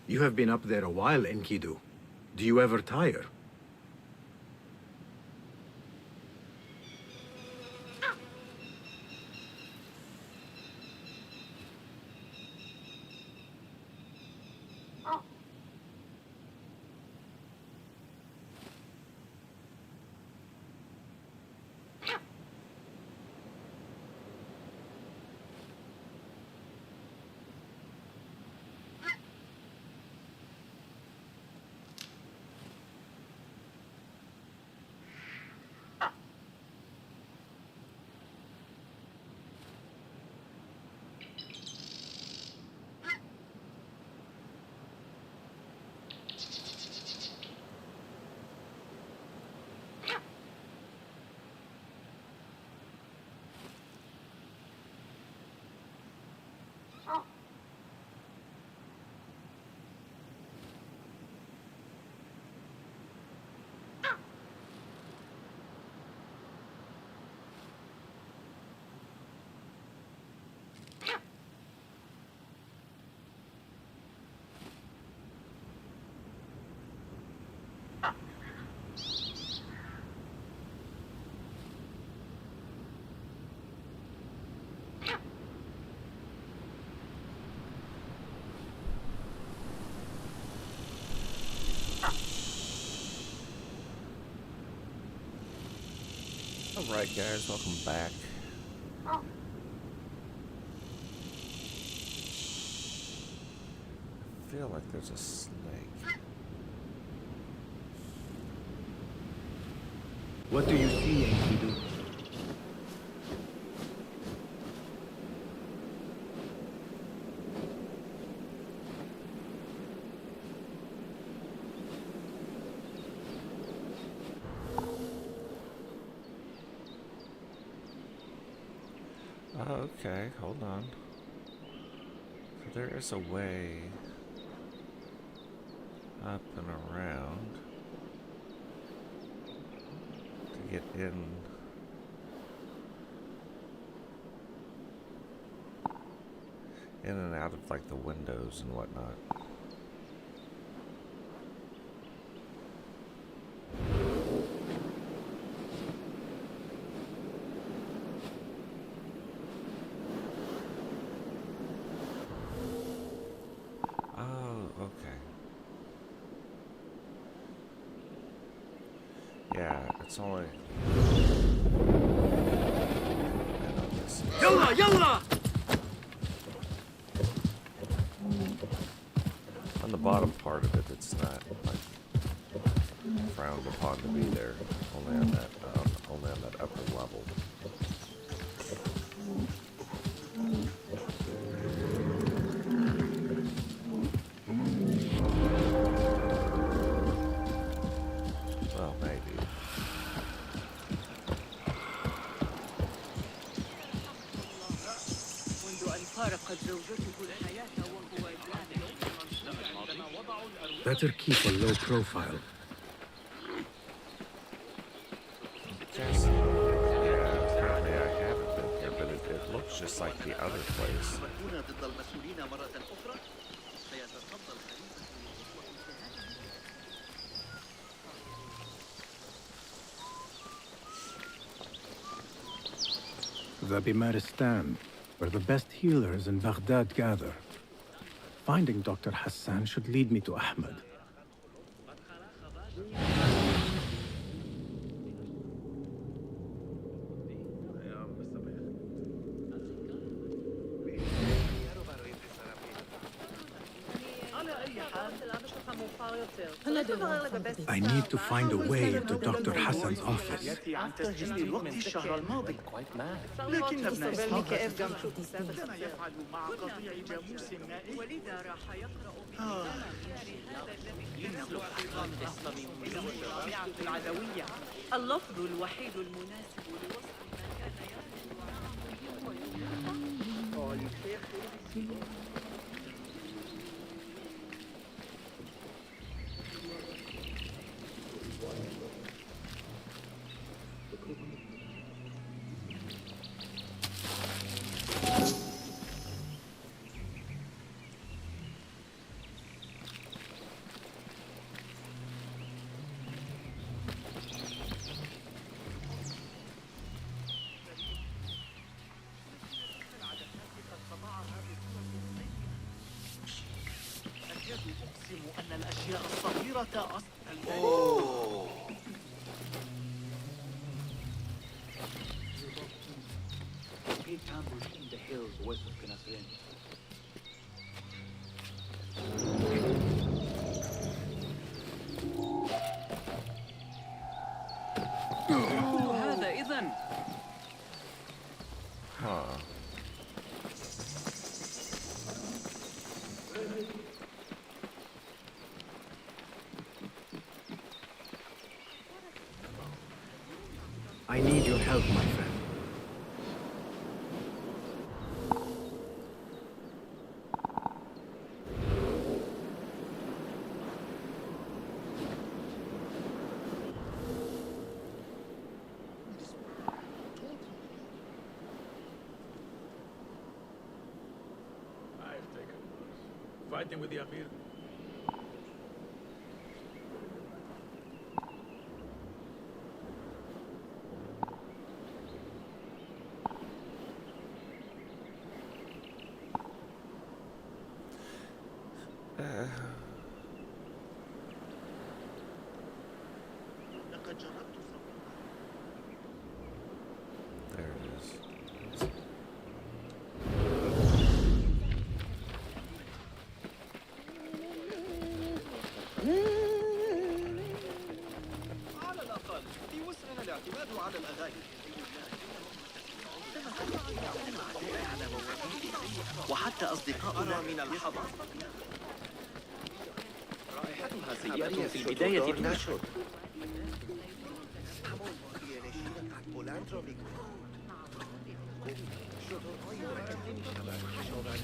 You have been up there a while, Enkidu. Do you ever tire? Alright guys, welcome back. I feel like there's a snake. What do you see, Enkidu? Okay, hold on. So there is a way up and around to get in and out of like the windows and whatnot. Yeah, it's only... Yalla, yalla! On the bottom part of it, it's not like frowned upon to be there. Only on that upper level. Better keep a low profile. Yes. Yeah, apparently I haven't been here, but it looks just like the other place. The Bimaristan, where the best healers in Baghdad gather. Finding Dr. Hassan should lead me to Ahmed. I need to find a way into Dr. Hassan's office. اللفظ الوحيد المناسب لوصف ما كان يجب. أقسم أن الأشياء الصغيرة أصل Big ambush in the hills west of Kenasrin. هذا إذن Huh. I need your help, my friend. I've taken worse. Fighting with the Amir. لقد جربت There it is. على الأقل في وسعنا الاعتماد على الأغاني وحتى أصدقاؤنا من الحضر رائحتها سيئة في البداية دون کشاورز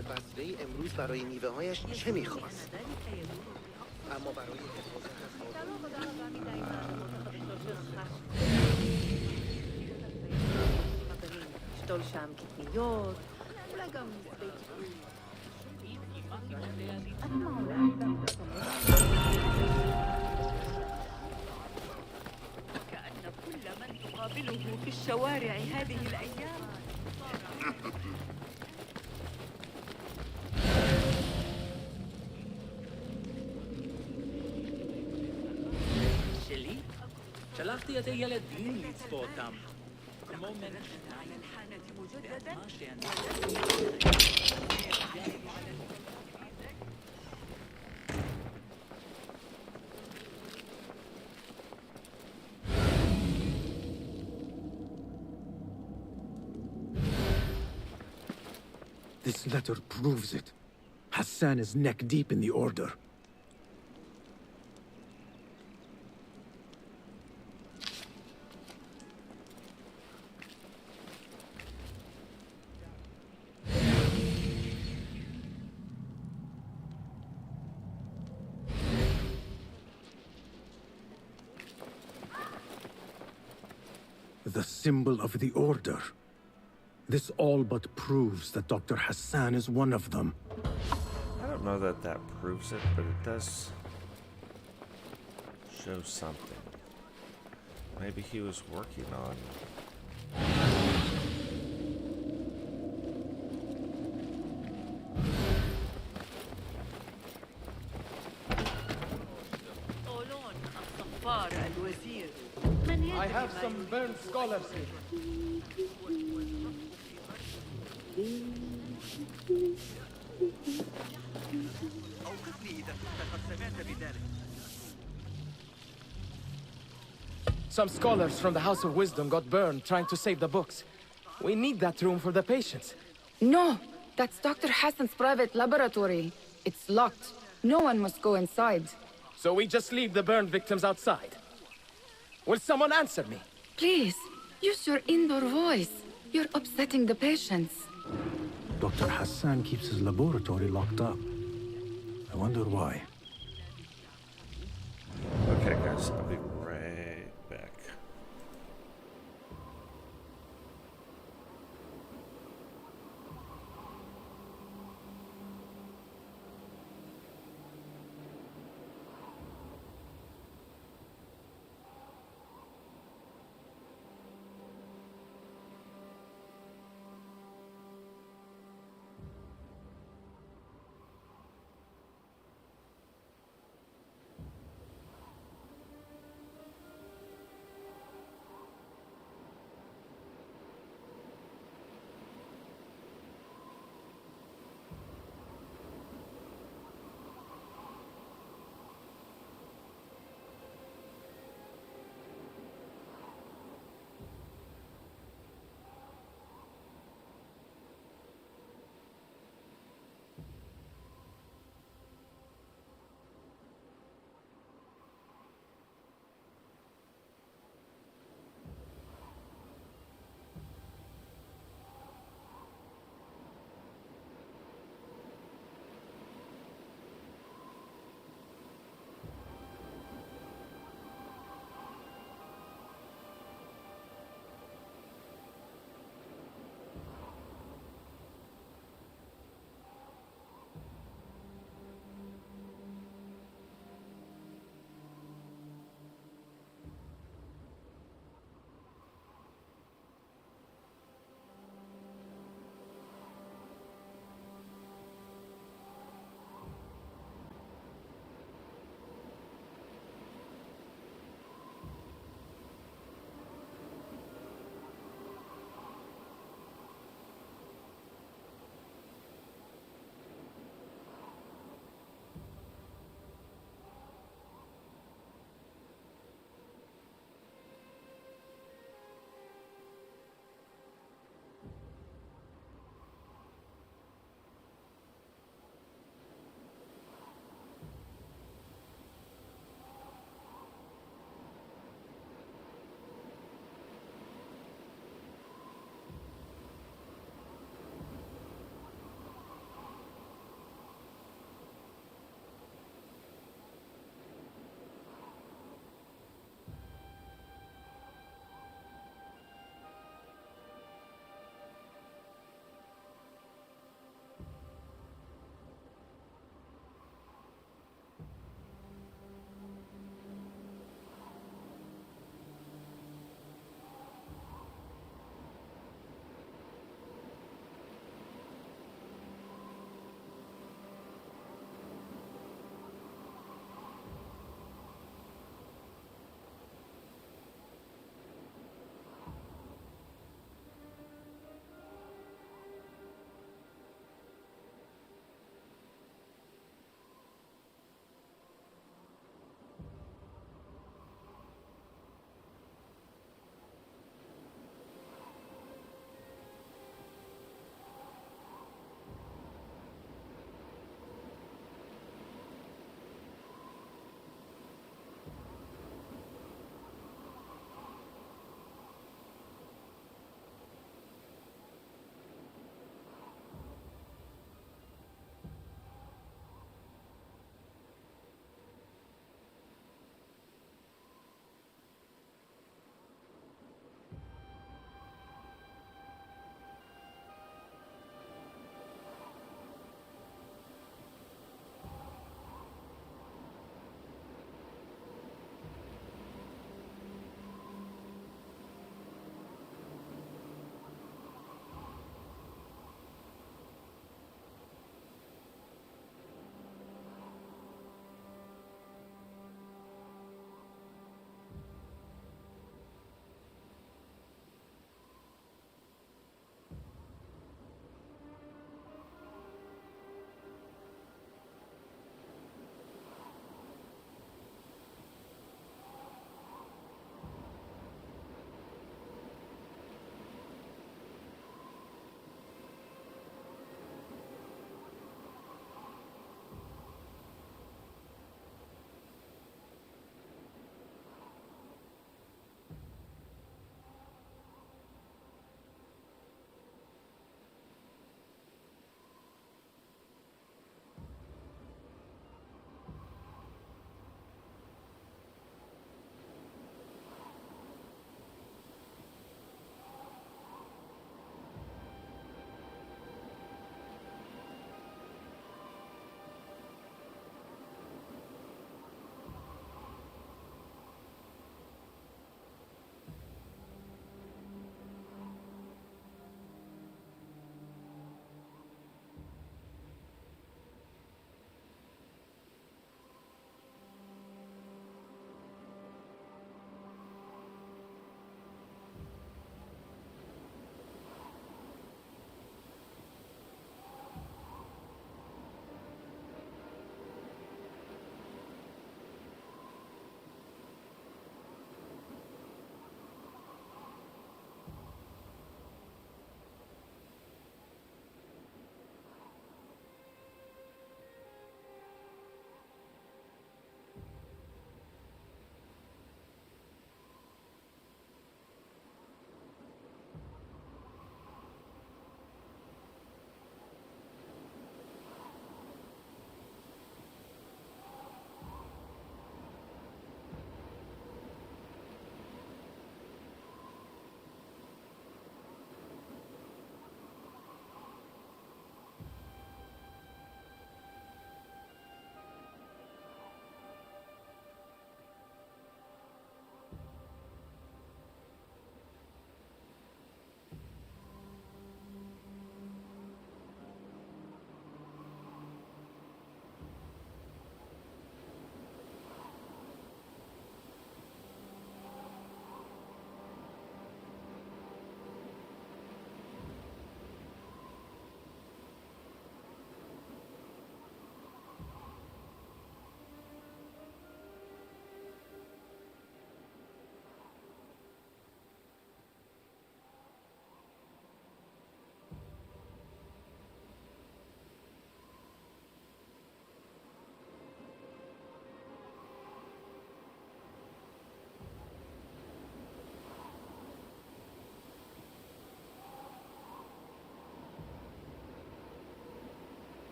بصره امروز برای میوه هایش چه میخواست؟ اما برای شتول شام كتنيوت ولقم كأن كل من تقابله في الشوارع هذه الأيام שלי? שלחתי את הילדים לצפות אותם. כמו מנשן على الحانة مجددا מה שאני... This letter proves it. Hassan is neck deep in the order. The symbol of the order. This all but proves that Dr. Hassan is one of them. I don't know that that proves it, but it does show something. Maybe he was working on... طولون الصفار الوزير I have some burned scholars here. أوقفني إذا كنت قد سمعت بذلك Some scholars from the House of Wisdom got burned trying to save the books. We need that room for the patients. No, that's Dr. Hassan's private laboratory. It's locked. No one must go inside. So we just leave the burned victims outside. Will someone answer me? Please, use your indoor voice. You're upsetting the patients. Dr. Hassan keeps his laboratory locked up. I wonder why. Okay, guys, I'll be right back.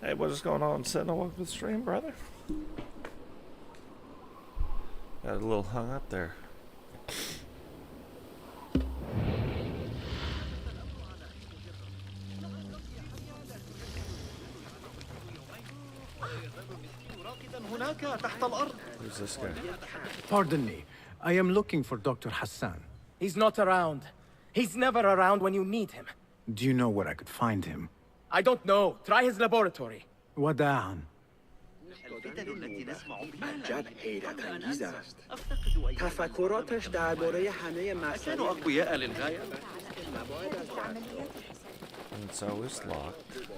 Hey, what is going on, Sentinel? Welcome to the stream, brother. Got a little hung up there. Who's this guy? Pardon me. I am looking for Dr. Hassan. He's not around. He's never around when you need him. Do you know where I could find him? I don't know. Try his laboratory. وداعاً. جد حیرت انگیز است. تفکراتش درباره همه مسائل أقوياء للغاية. It's always locked.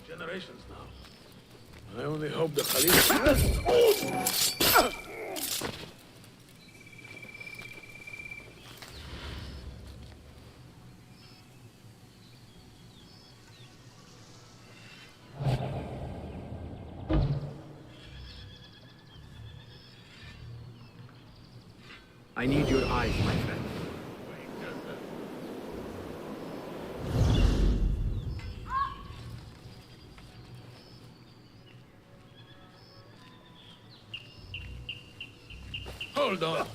Generations now. I only hope the Khalifa. I need your eyes, my friend. Hold on.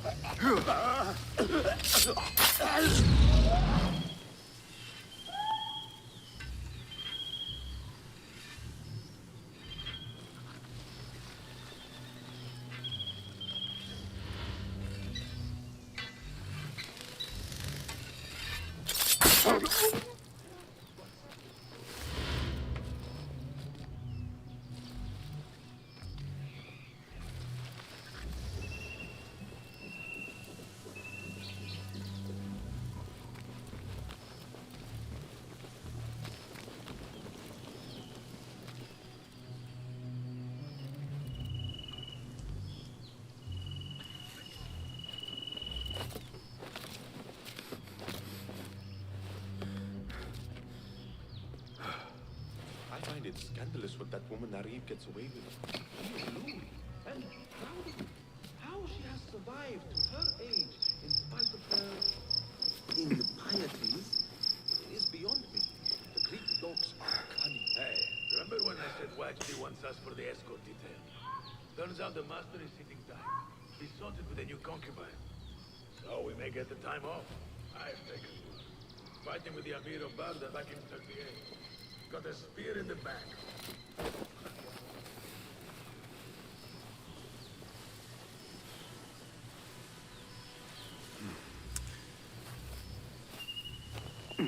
I find it scandalous what that woman Arif gets away with. And how she has survived to her age in spite of her impiety is beyond me. The Greek dogs are cunning. Hey, remember when I said Waxby wants us for the escort detail? Turns out the master is sitting tight. He's sorted with a new concubine. So we may get the time off. I've taken one. Fighting with the Amir of Baghdad back in 38. Got a spear in the back. What do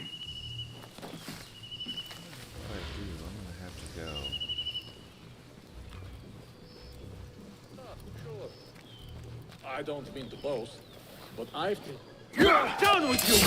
I do? I'm gonna have to go. I don't mean to boast, but I've... Down with you!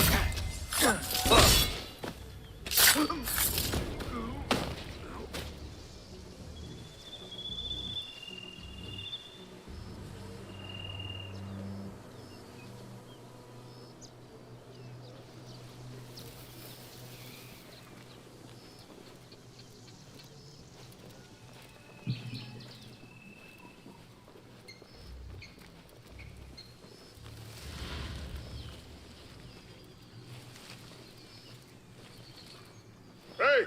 Hey!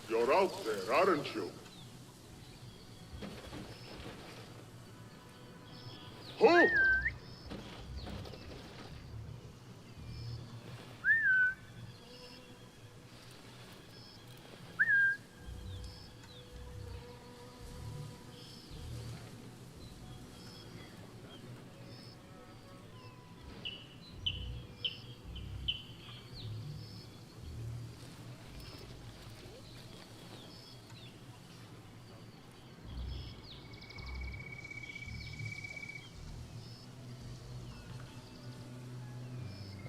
You're out there, aren't you? Who?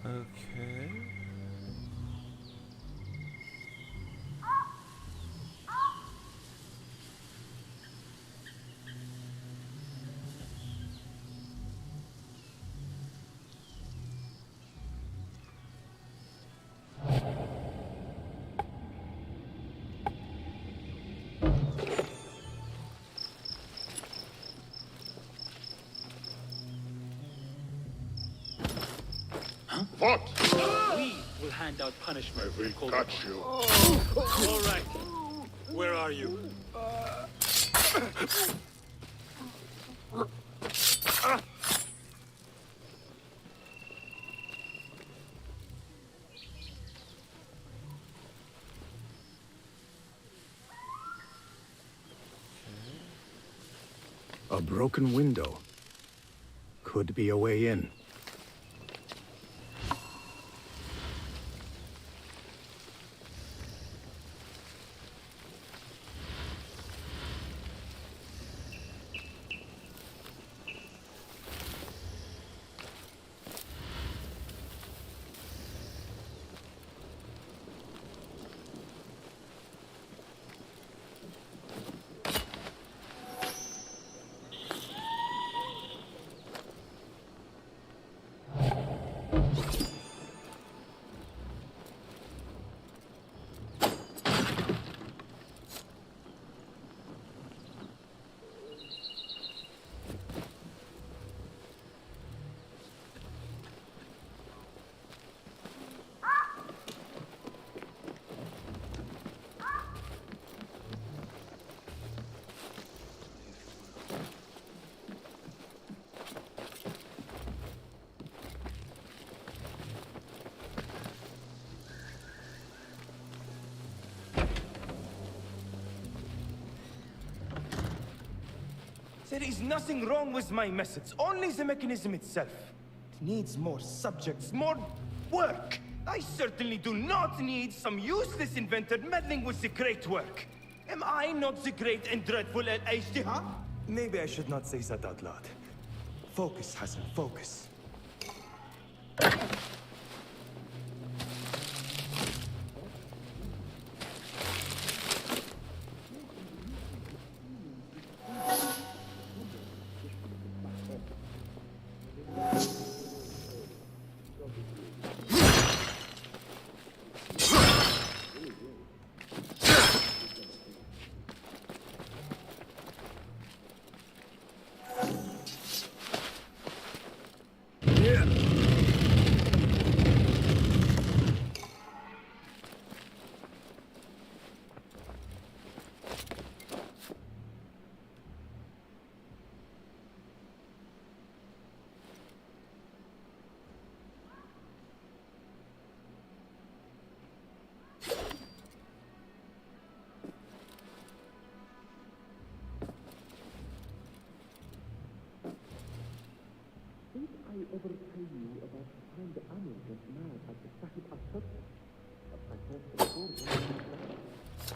Okay. What? We will hand out punishment. I will Cold catch you. All right. Where are you? A broken window. Could be a way in. There is nothing wrong with my message, only the mechanism itself. It needs more subjects, more work. I certainly do not need some useless inventor meddling with the great work. Am I not the great and dreadful Al-Ijtihad? Maybe I should not say that out loud. Focus, Hassan, focus. ever tell you about the time the Amir went mad at the Sahib al-Sarkar? I thought the four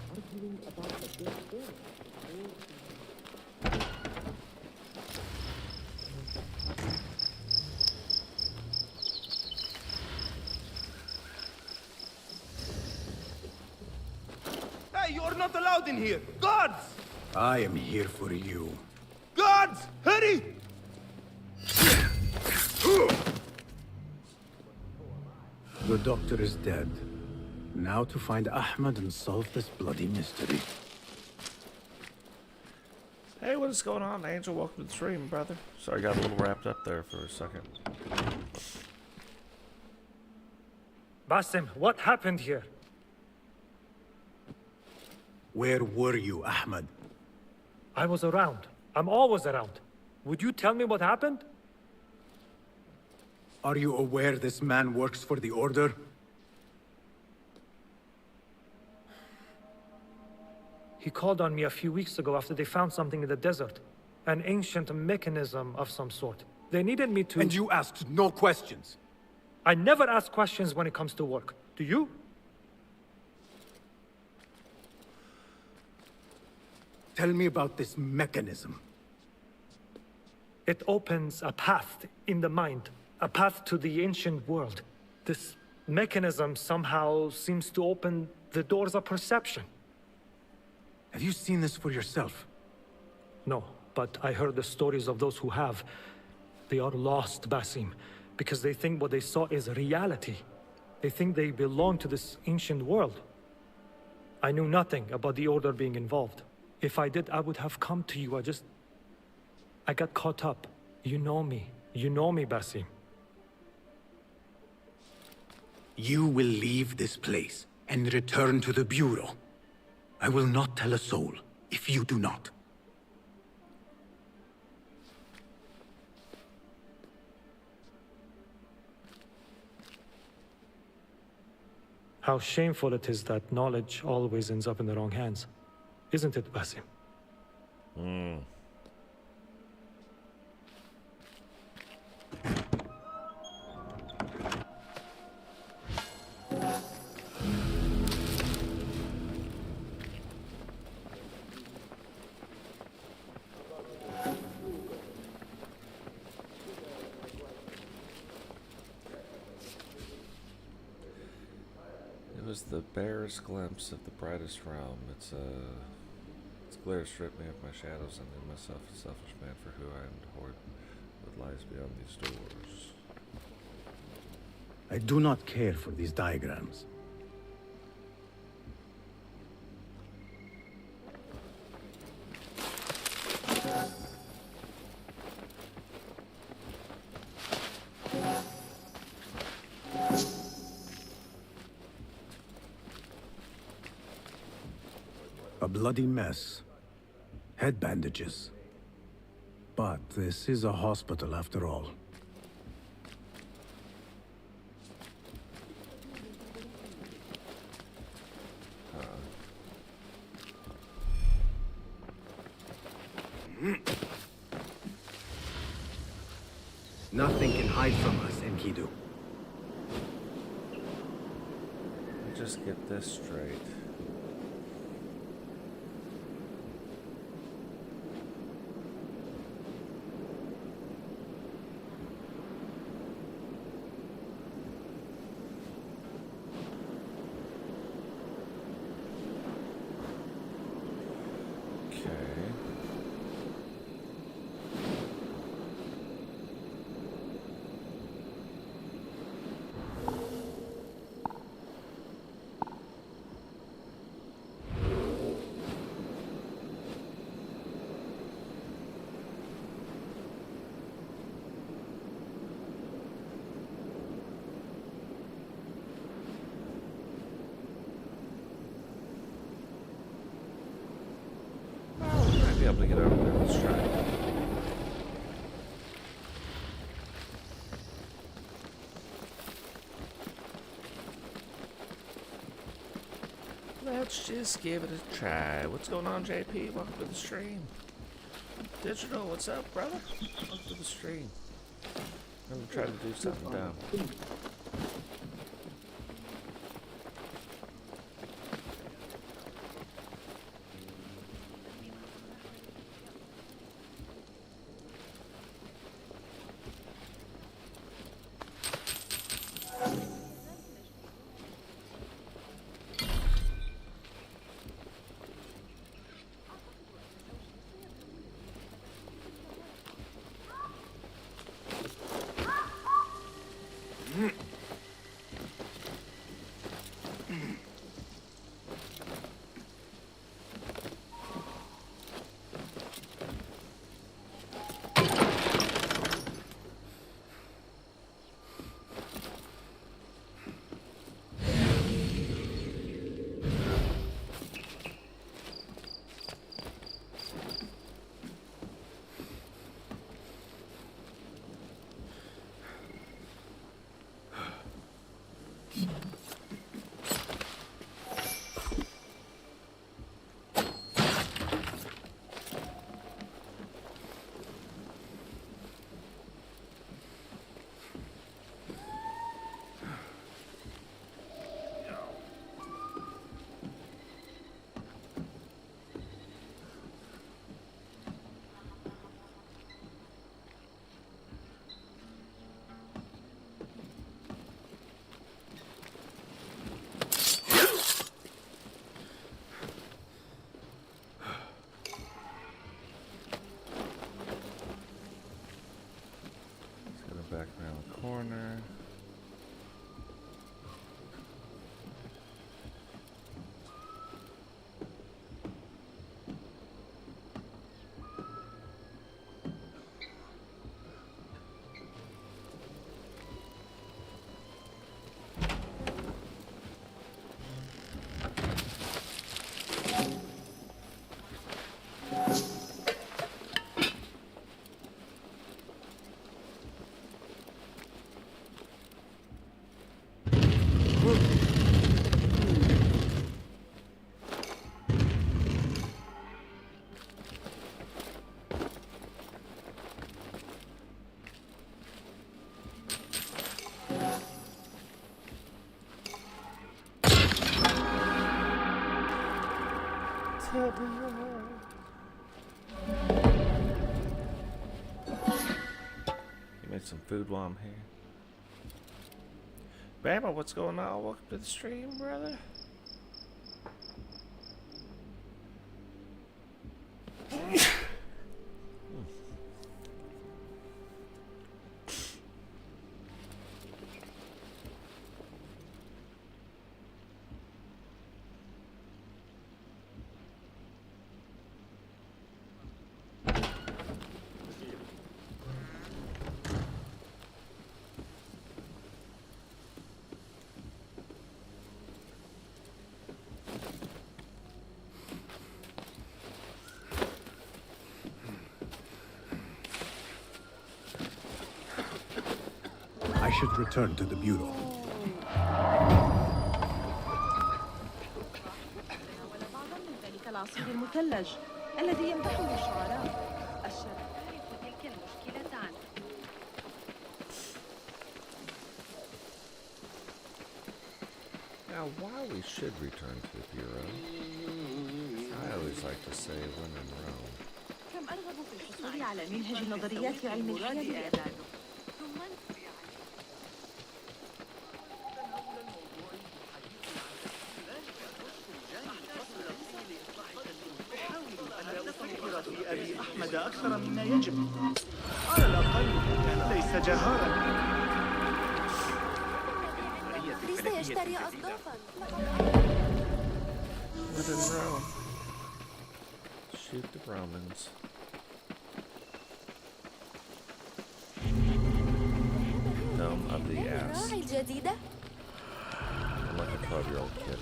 arguing about the dead bird. Hey, you're not allowed in here! Guards! I am here for you. Guards! Hurry! The doctor is dead. Now to find Ahmed and solve this bloody mystery. Hey, what is going on, Angel? Welcome to the stream, brother. Sorry, I got a little wrapped up there for a second. Basim, what happened here? Where were you, Ahmed? I was around. I'm always around. Would you tell me what happened? Are you aware this man works for the Order? He called on me a few weeks ago after they found something in the desert. An ancient mechanism of some sort. They needed me to... And you asked no questions? I never ask questions when it comes to work. Do you? Tell me about this mechanism. It opens a path in the mind. A path to the ancient world. This mechanism somehow seems to open the doors of perception. Have you seen this for yourself? No, but I heard the stories of those who have. They are lost, Basim, because they think what they saw is reality. They think they belong to this ancient world. I knew nothing about the Order being involved. If I did, I would have come to you. I got caught up. You know me. You know me, Basim. You will leave this place and return to the Bureau. I will not tell a soul if you do not. How shameful it is that knowledge always ends up in the wrong hands. Isn't it, Basim? It was the barest glimpse of the brightest realm. Its glare stripped me of my shadows and knew myself a selfish man for who I am to hoard what lies beyond these doors. I do not care for these diagrams. A bloody mess. Head bandages. But this is a hospital after all. Nothing can hide from us, Enkidu. Just get this straight. Able to get over there. Let's try it. Let's just give it a try. What's going on, JP? Welcome to the stream. Digital, what's up, brother? Welcome to the stream. I'm gonna try to do something down. You made some food while I'm here. Bama, what's going on? Welcome to the stream, brother. I should return to the Bureau. ذلك العصير المثلج الذي يمدحه الشعراء. الشارع يعرف تلك المشكلة عنه. Now, why we should return to the Bureau? I always like to say when in Rome. كم أرغب في الحصول على منهج نظريات علم الحياة. أبي أحمد أكثر مما يجب. على الأقل كان ليس جهارا. سيشتري أصدافا. Within Rome. Shoot the Romans. Dome of the ass. I'm like a 12-year-old kid.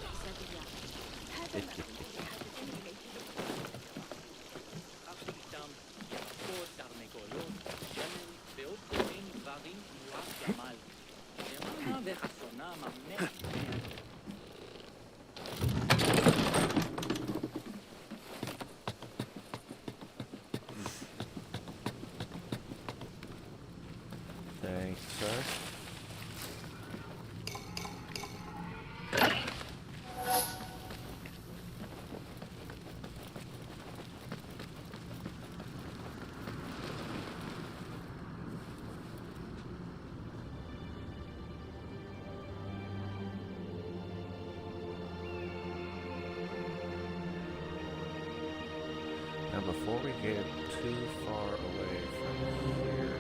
Thanks, sir. Now, before we get too far away from here,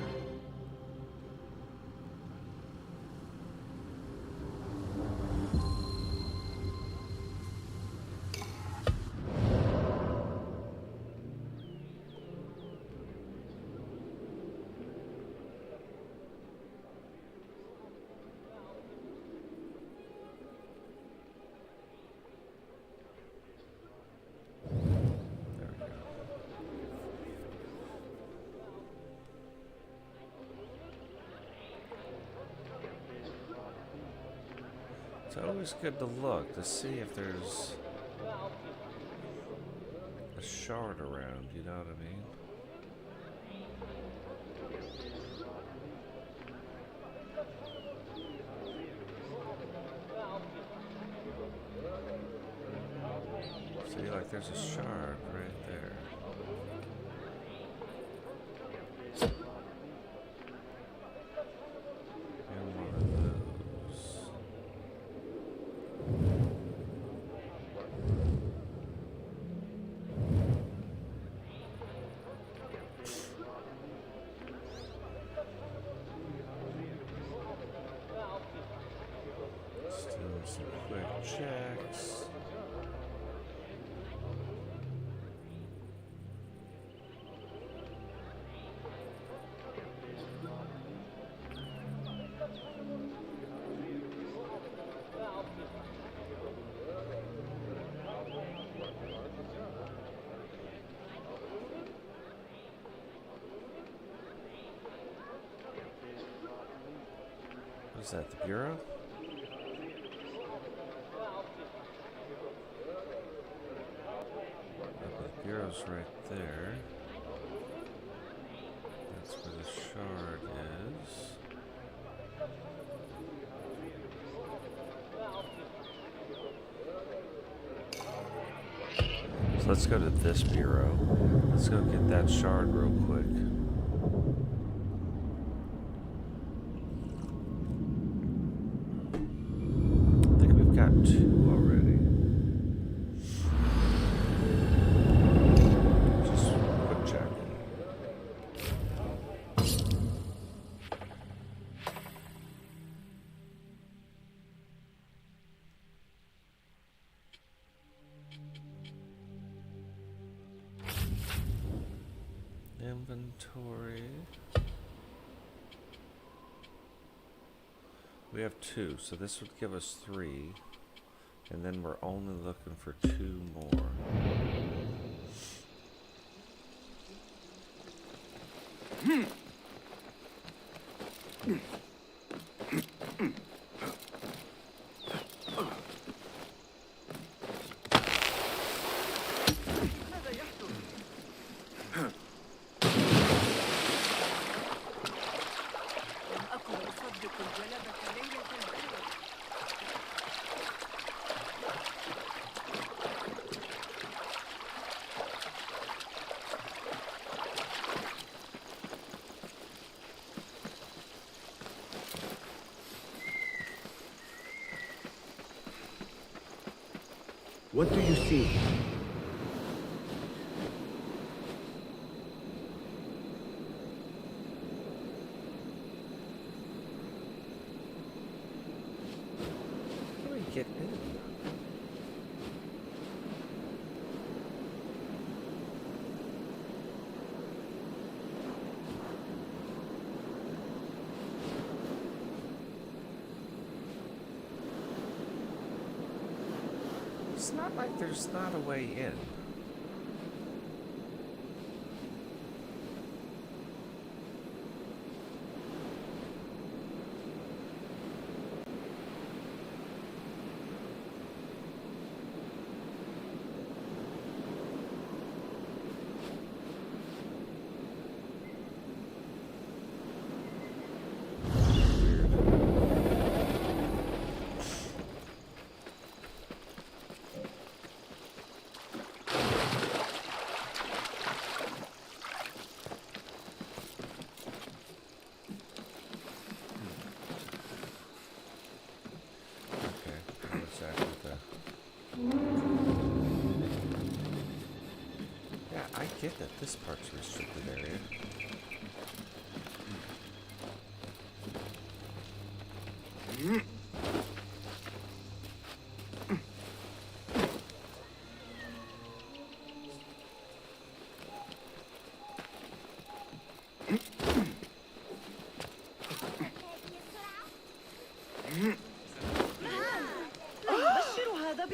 it's always good to look to see if there's a shard around, you know what I mean? See, like there's a shard right there. And one of those. Let's do some quick checks. What is that, the Bureau? The Bureau's right there. That's where the shard is. So let's go to this bureau. Let's go get that shard real quick. I think we've got 2 already. Just quick check. Inventory. We have 2, so this would give us 3, and then we're only looking for 2 more. What do you see? How do we get in? It's not like there's not a way in. I get that this part's a restricted area.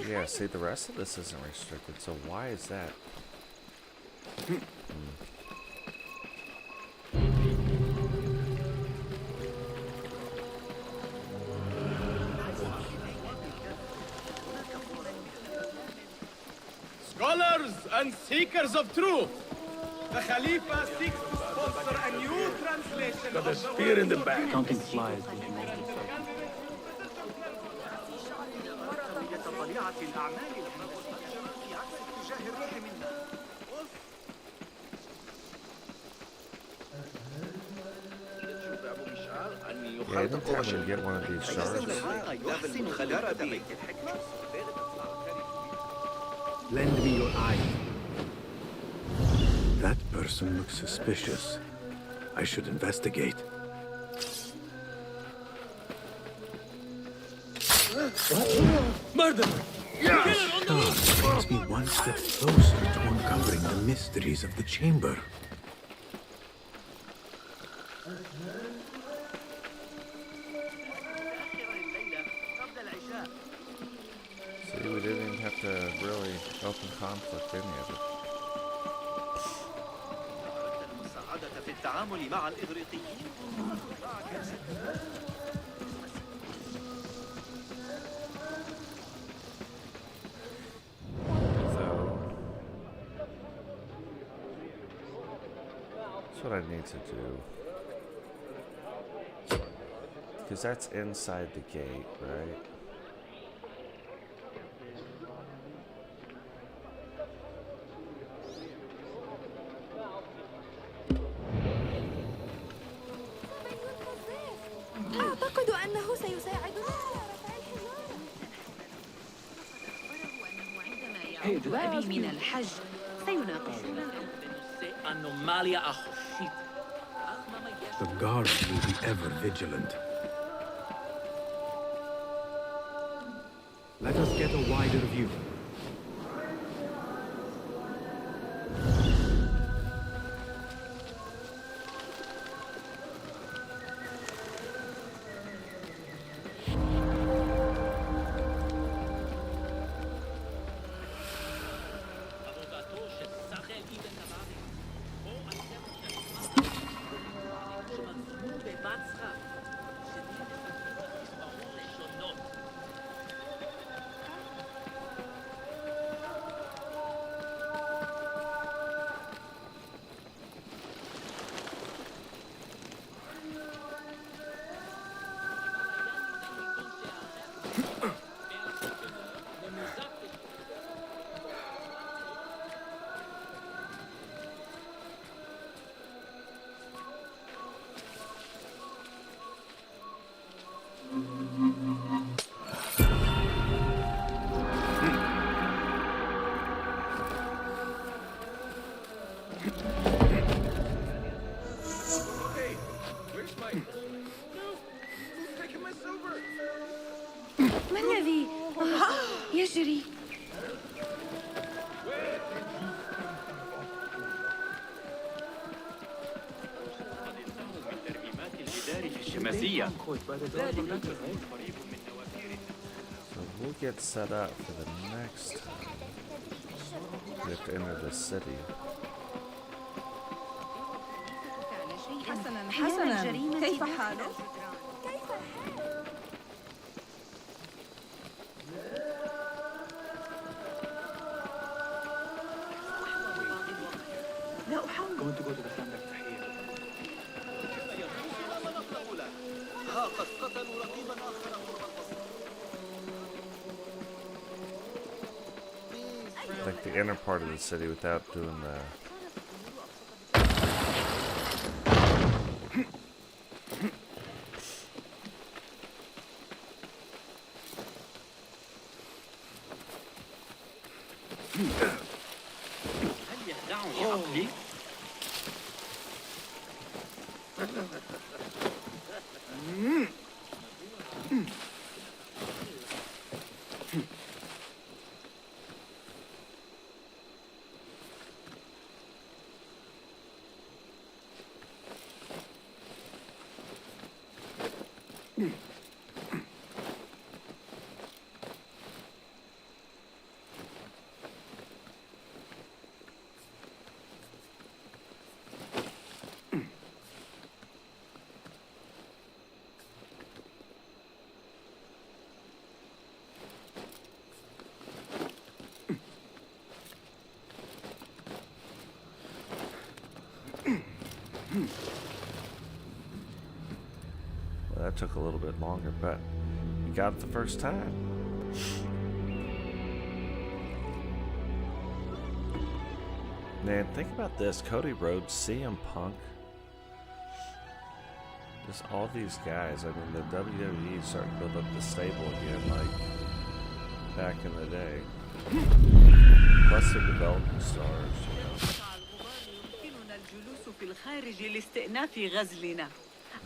Yeah, see, the rest of this isn't restricted, so why is that? Scholars and seekers of truth, the Khalifa seeks to sponsor a new translation Got a spear in the back. Counting flies. Yeah, anytime we get one of these shards. Lend me your eye. That person looks suspicious. I should investigate. Murder! This takes me one step closer to uncovering the mysteries of the chamber. See, we didn't even have to really open conflict any of it. That's what I need to do. Because that's inside the gate, right? زوج أبي من الحج سيناقشونه. The guards will be ever vigilant. Let us get a wider view. ما الذي يجري؟ So we'll get set up for the next time. We have to enter the city. حسنا كيف حالك؟ لا أحاول. Going to go to the front after here. ها قد قتلوا رقيبا آخر. Like the inner part of the city without doing the... Well, that took a little bit longer, but we got it the first time. Man, think about this. Cody Rhodes, CM Punk. Just all these guys. I mean, the WWE starting to build up the stable again, like back in the day. Plus the development stars, you know.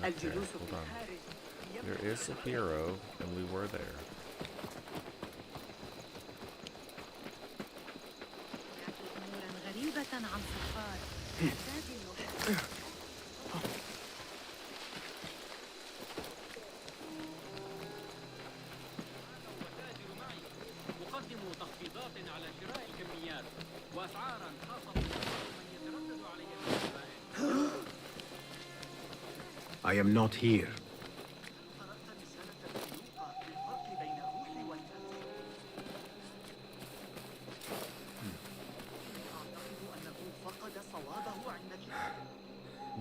Okay, hold on. There is a bureau, and we were there. I am not here.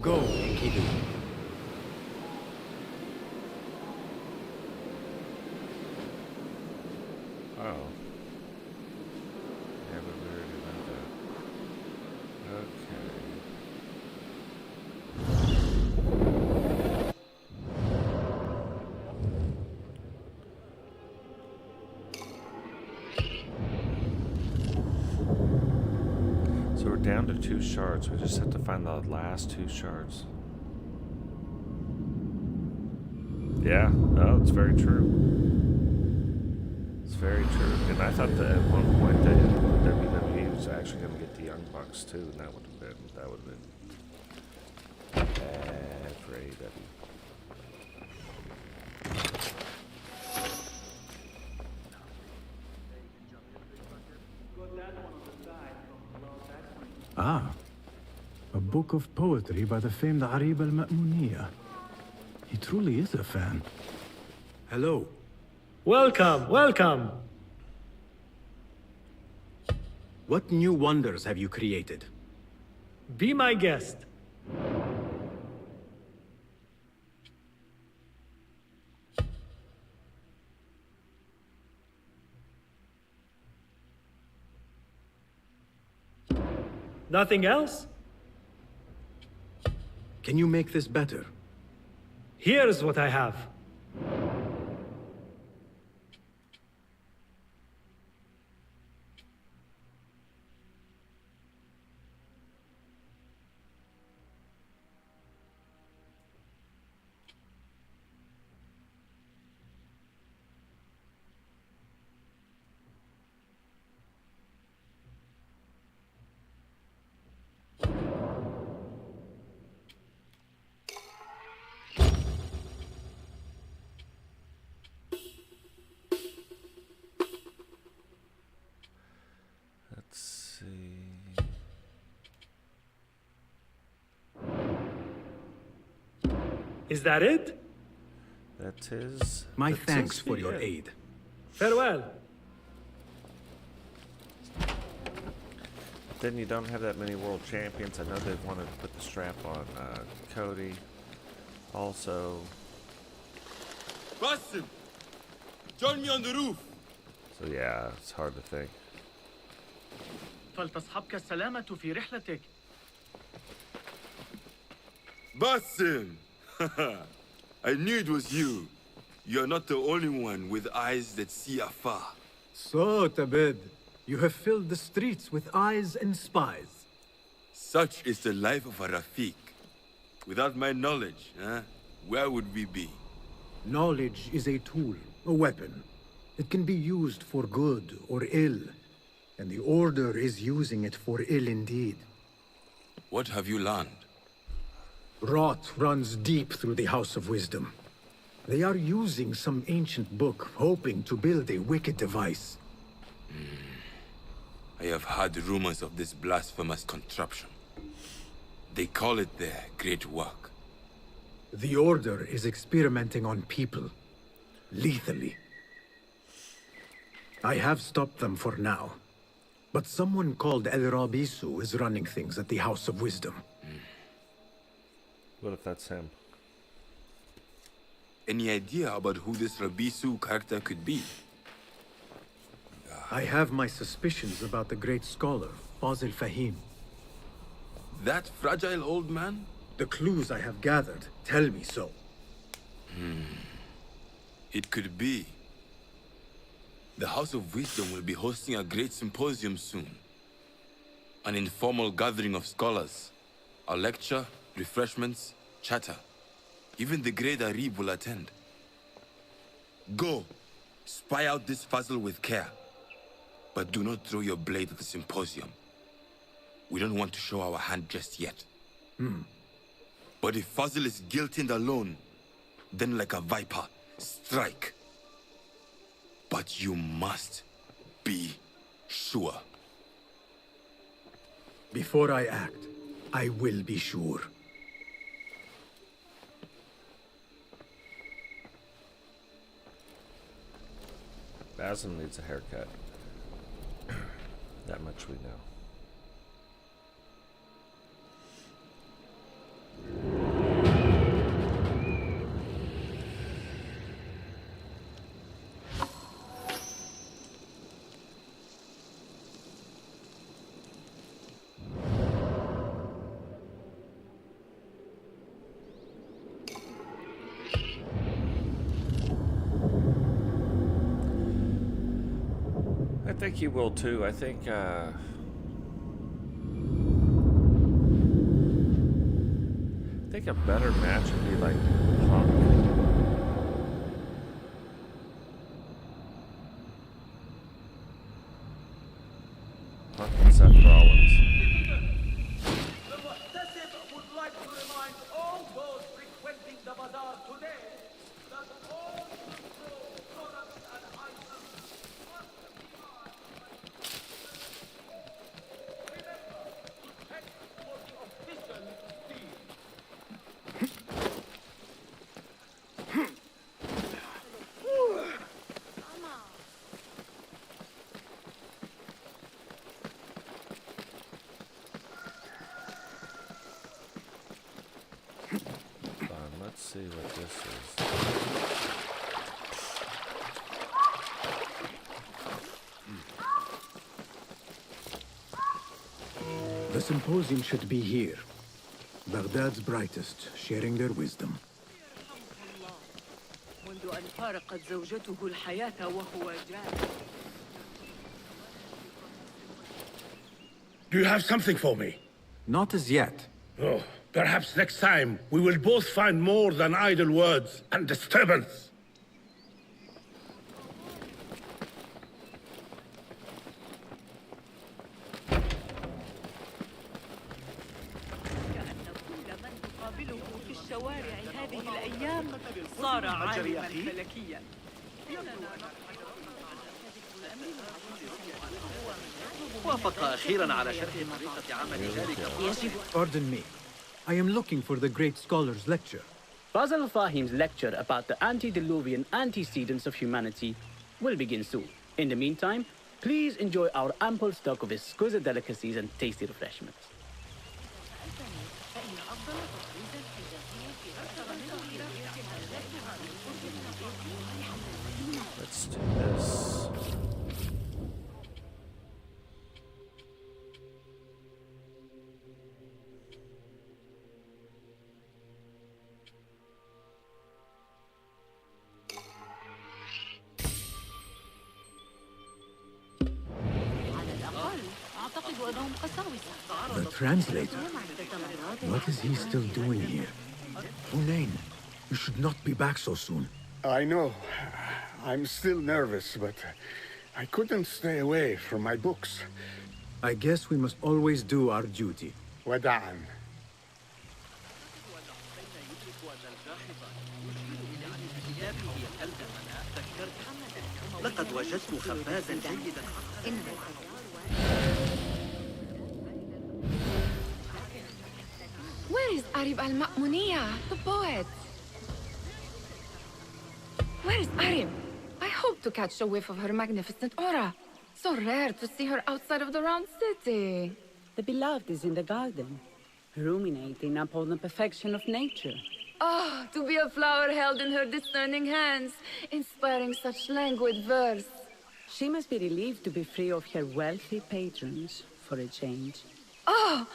Go, Enkidu. Oh. Yeah, but we already know that. Okay. So we're down to 2 shards. We just have to find the last 2 shards. Yeah, no, it's very true. It's very true. And I thought that at one point that WWE was actually going to get the Young Bucks too, and that would have been bad for AEW. Ah, a book of poetry by the famed Arib al-Ma'muniyah. He truly is a fan. Hello. Welcome, welcome. What new wonders have you created? Be my guest. Nothing else? Can you make this better? Here's what I have. Is that it? That is... My thanks for your aid. Farewell. Then you don't have that many world champions. I know they wanted to put the strap on Cody. Also... Basim! Join me on the roof! So yeah, it's hard to think. فلتصحبك السلامة في رحلتك. Basim! I knew it was you. You're not the only one with eyes that see afar. So, Tabid, you have filled the streets with eyes and spies. Such is the life of a Rafiq. Without my knowledge, where would we be? Knowledge is a tool, a weapon. It can be used for good or ill, and the Order is using it for ill indeed. What have you learned? Rot runs deep through the House of Wisdom. They are using some ancient book, hoping to build a wicked device. I have heard rumors of this blasphemous contraption. They call it their great work. The Order is experimenting on people, lethally. I have stopped them for now, but someone called El Rabisu is running things at the House of Wisdom. What if that's him? Any idea about who this Rabisu character could be? I have my suspicions about the great scholar, Fazil Fahim. That fragile old man? The clues I have gathered tell me so. It could be. The House of Wisdom will be hosting a great symposium soon. An informal gathering of scholars. A lecture, refreshments, chatter. Even the great Arib will attend. Go, spy out this puzzle with care. But do not throw your blade at the symposium. We don't want to show our hand just yet. But if Fazil is guilty and alone, then like a viper, strike. But you must be sure. Before I act, I will be sure. Basim needs a haircut. That much we know. I think he will too. I think think a better match would be like Punk. Punk and Seth Rollins. The Muhtasib would like to remind all those frequenting the bazaar today that all control products and items must be marked. Remember to check for the official seal. Let's see what this is. The symposium should be here. Baghdad's brightest, sharing their wisdom. منذ أن فارقت زوجته الحياة وهو جاهل. Do you have something for me? Not as yet. Oh, perhaps next time we will both find more than idle words and disturbance. صار عالما فلكيا. وافق أخيرا على شرح طريقة عمل ذلك. Pardon me. I am looking for the great scholar's lecture. Basil Fahim's lecture about the antediluvian antecedents of humanity will begin soon. In the meantime, please enjoy our ample stock of exquisite delicacies and tasty refreshments. Let's do this. The translator? What is he still doing here? Hunain, you should not be back so soon. I know. I'm still nervous, but I couldn't stay away from my books. I guess we must always do our duty. وداعا. لقد وجدت خبازا جيدا. Where is Arib al-Ma'muniya, the poet? Where is Arib? I hope to catch a whiff of her magnificent aura. So rare to see her outside of the round city. The beloved is in the garden, ruminating upon the perfection of nature. Oh, to be a flower held in her discerning hands, inspiring such languid verse. She must be relieved to be free of her wealthy patrons for a change. Oh,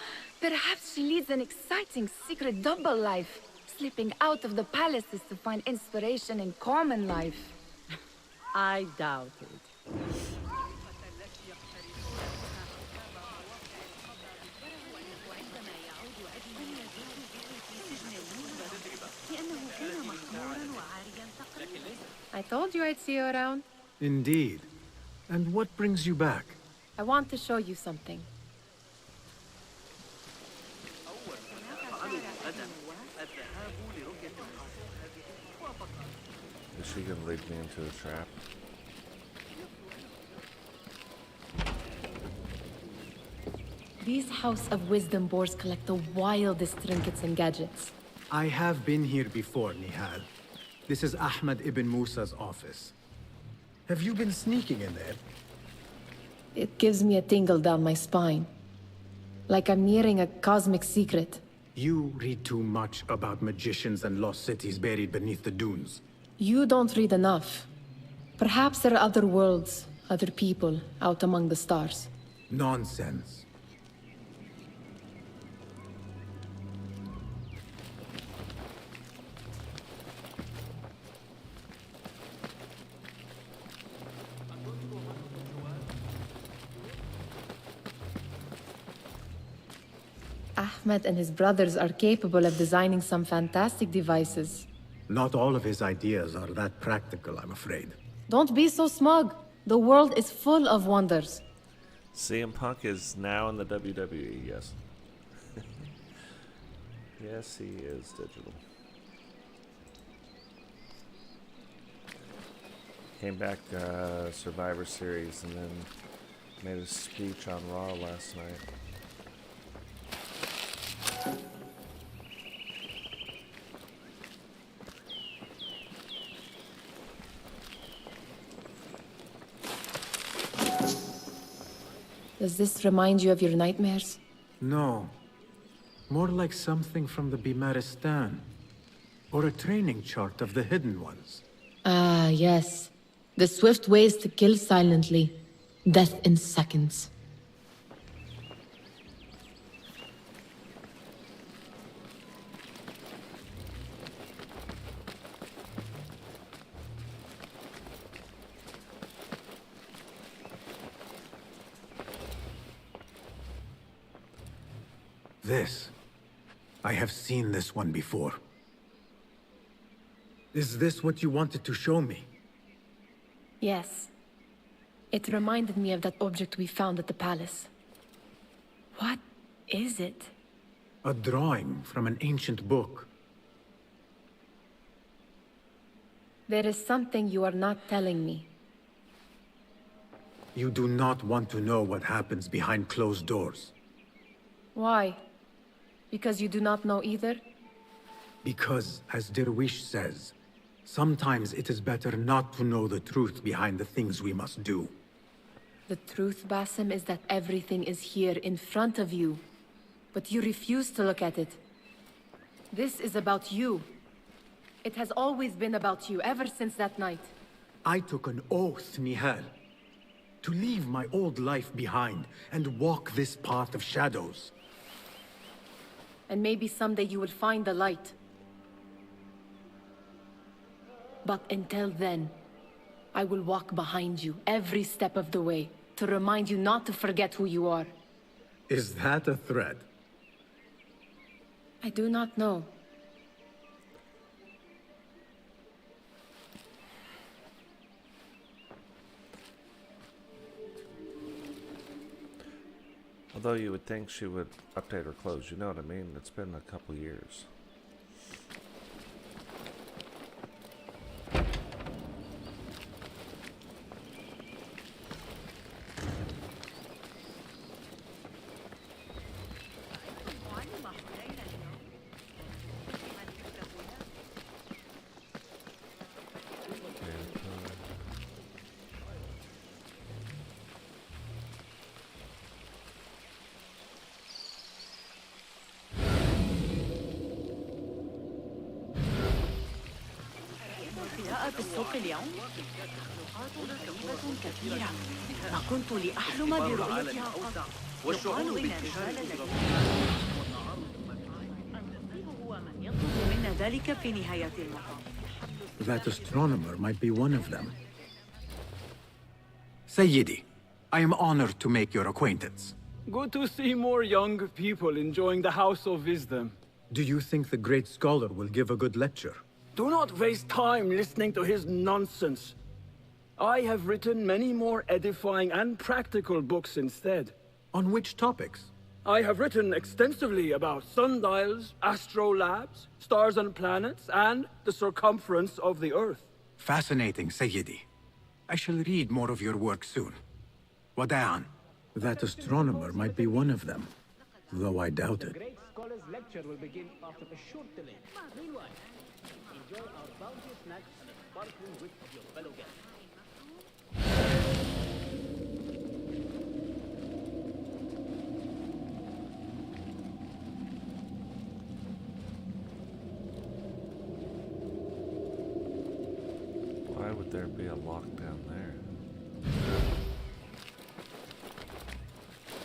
perhaps she leads an exciting secret double life, slipping out of the palaces to find inspiration in common life. I doubt it. I told you I'd see you around. Indeed. And what brings you back? I want to show you something. Is she gonna lead me into a trap? These House of Wisdom boards collect the wildest trinkets and gadgets. I have been here before, Nihal. This is Ahmed ibn Musa's office. Have you been sneaking in there? It gives me a tingle down my spine. Like I'm nearing a cosmic secret. You read too much about magicians and lost cities buried beneath the dunes. You don't read enough. Perhaps there are other worlds, other people, out among the stars. Nonsense. Ahmed and his brothers are capable of designing some fantastic devices. Not all of his ideas are that practical, I'm afraid. Don't be so smug. The world is full of wonders. CM Punk is now in the WWE, yes. Yes, he is digital. Came back Survivor Series and then made a speech on Raw last night. Does this remind you of your nightmares? No. More like something from the Bimaristan. Or a training chart of the Hidden Ones. Ah, yes. The swift ways to kill silently. Death in seconds. This. I have seen this one before. Is this what you wanted to show me? Yes. It reminded me of that object we found at the palace. What is it? A drawing from an ancient book. There is something you are not telling me. You do not want to know what happens behind closed doors. Why? Because you do not know either? Because, as Derwish says, sometimes it is better not to know the truth behind the things we must do. The truth, Basim, is that everything is here in front of you. But you refuse to look at it. This is about you. It has always been about you, ever since that night. I took an oath, Nihal, to leave my old life behind and walk this path of shadows. And maybe someday you will find the light. But until then, I will walk behind you every step of the way to remind you not to forget who you are. Is that a threat? I do not know. Although you would think she would update her clothes, you know what I mean? It's been a couple years. في السوق اليوم مخلوقات كثيرة ما كنت لأحلم برؤيتها قط يقال إن الرجال الذين هو من يطلب منا ذلك في نهاية المطاف. That astronomer might be one of them. Sayyidi, I am honored to make your acquaintance. Good to see more young people enjoying the House of Wisdom. Do you think the great scholar will give a good lecture? Do not waste time listening to his nonsense. I have written many more edifying and practical books instead. On which topics? I have written extensively about sundials, astrolabes, stars and planets, and the circumference of the Earth. Fascinating, Sayyidi. I shall read more of your work soon. Wada'an. That astronomer might be one of them, though I doubt it. The great scholar's lecture will begin after a short delay. Meanwhile, enjoy our bounty snacks and a sparkling wit of your fellow guests. Why would there be a lockdown there?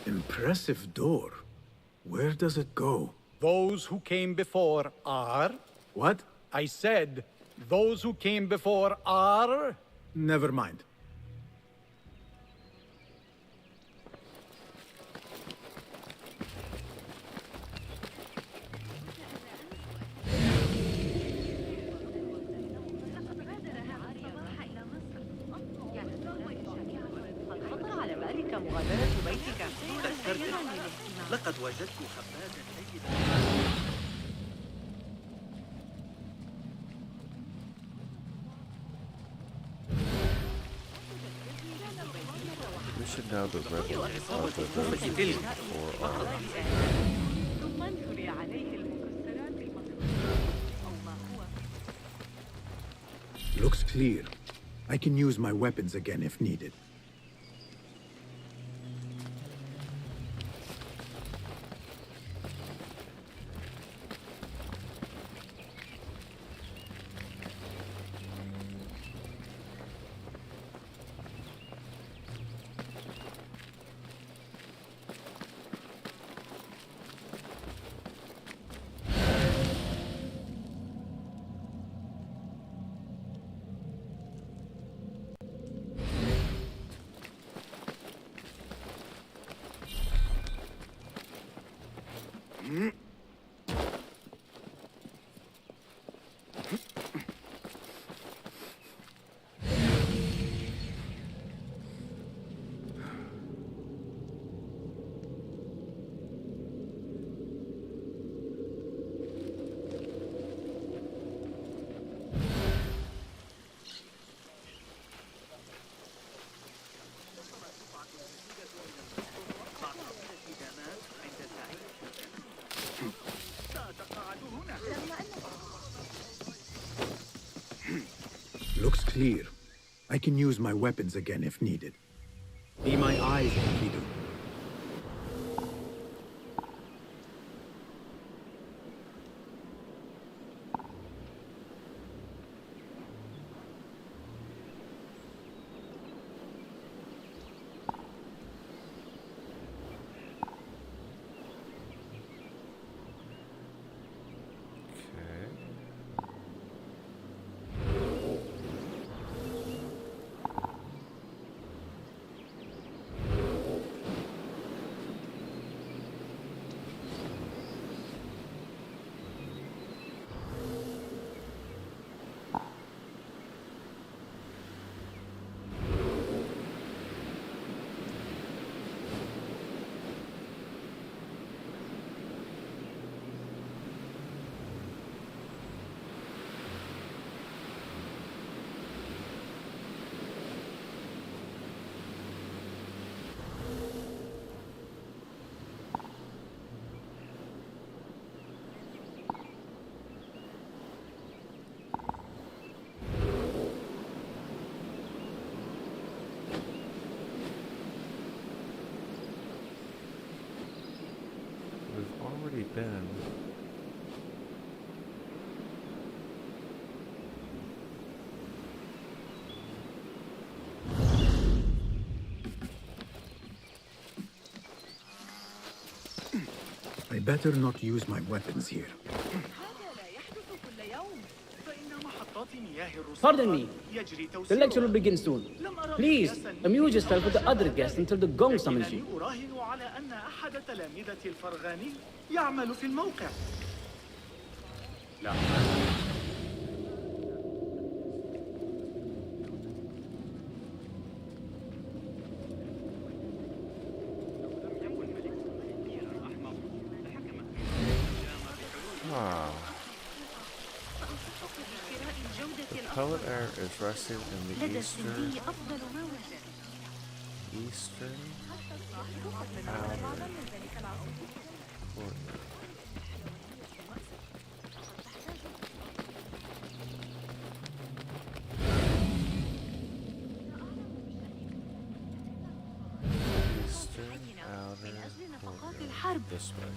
Impressive door. Where does it go? Those who came before are... What? I said, those who came before are... Never mind. لقد وجدت خبازا جيدا. We should know the rebel of the version 4R. Looks clear. I can use my weapons again if needed. Looks clear. I can use my weapons again if needed. Be my eyes, Enkidu. Been. I better not use my weapons here. Pardon me. The lecture will begin soon. Please, amuse yourself with the other guests until the gong summons you. يعمل في الموقع. لا. The poet heir is resting in the eastern outer corner. This way.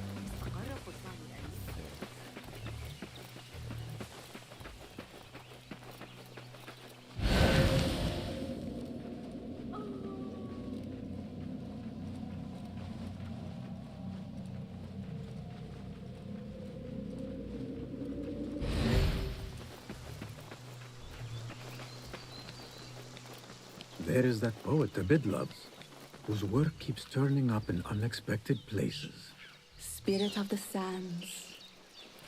There is that poet Abid loves, whose work keeps turning up in unexpected places. Spirit of the sands,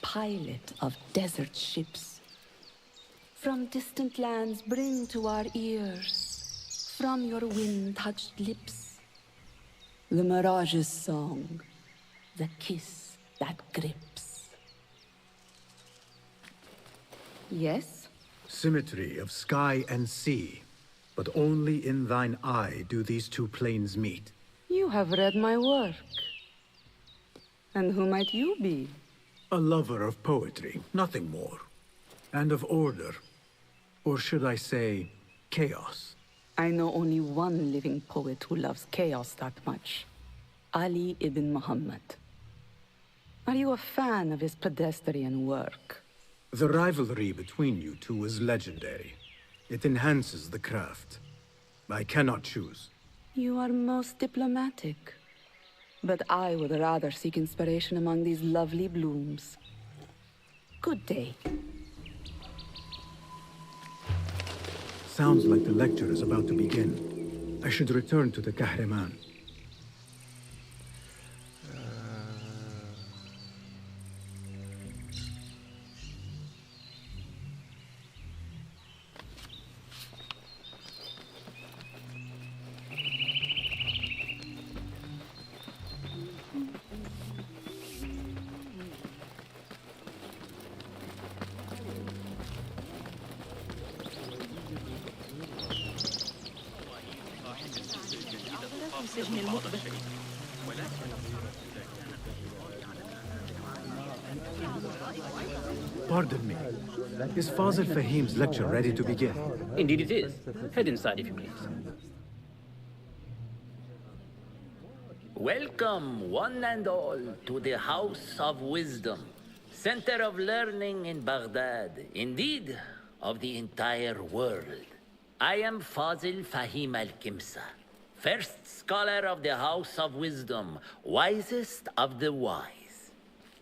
pilot of desert ships. From distant lands bring to our ears, from your wind-touched lips, the Mirage's song, the kiss that grips. Yes? Symmetry of sky and sea, but only in thine eye do these two planes meet. You have read my work. And who might you be? A lover of poetry, nothing more. And of order. Or should I say, chaos. I know only one living poet who loves chaos that much. Ali ibn Muhammad. Are you a fan of his pedestrian work? The rivalry between you two is legendary. It enhances the craft. I cannot choose. You are most diplomatic. But I would rather seek inspiration among these lovely blooms. Good day. Sounds like the lecture is about to begin. I should return to the Kahraman. Pardon me. Is Fazil Fahim's lecture ready to begin? Indeed it is. Head inside if you please. Welcome, one and all, to the House of Wisdom, center of learning in Baghdad, indeed, of the entire world. I am Fazil Fahim al-Kimsa, first scholar of the House of Wisdom, wisest of the wise.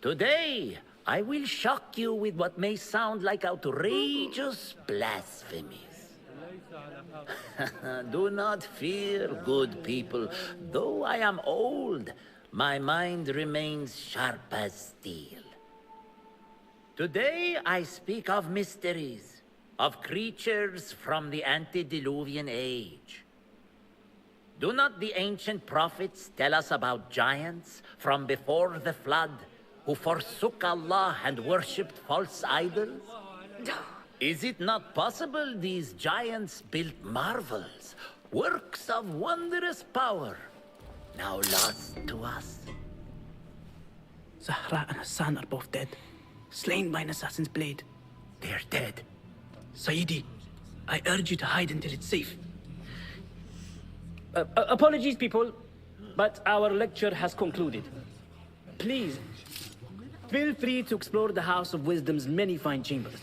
Today, I will shock you with what may sound like outrageous blasphemies. Do not fear, good people. Though I am old, my mind remains sharp as steel. Today I speak of mysteries, of creatures from the antediluvian age. Do not the ancient prophets tell us about giants from before the flood who forsook Allah and worshipped false idols? Is it not possible these giants built marvels, works of wondrous power, now lost to us? Zahra and Hassan are both dead, slain by an assassin's blade. They're dead. Sayyidi, I urge you to hide until it's safe. Apologies, people, but our lecture has concluded. Please, feel free to explore the House of Wisdom's many fine chambers.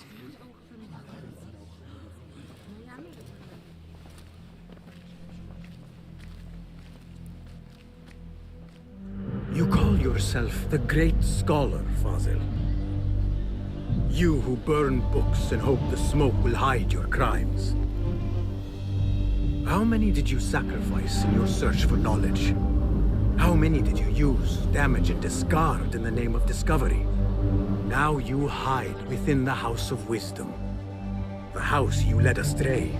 You call yourself the great scholar, Fazil. You who burn books and hope the smoke will hide your crimes. How many did you sacrifice in your search for knowledge? How many did you use, damage, and discard in the name of discovery? Now you hide within the House of Wisdom. The house you led astray.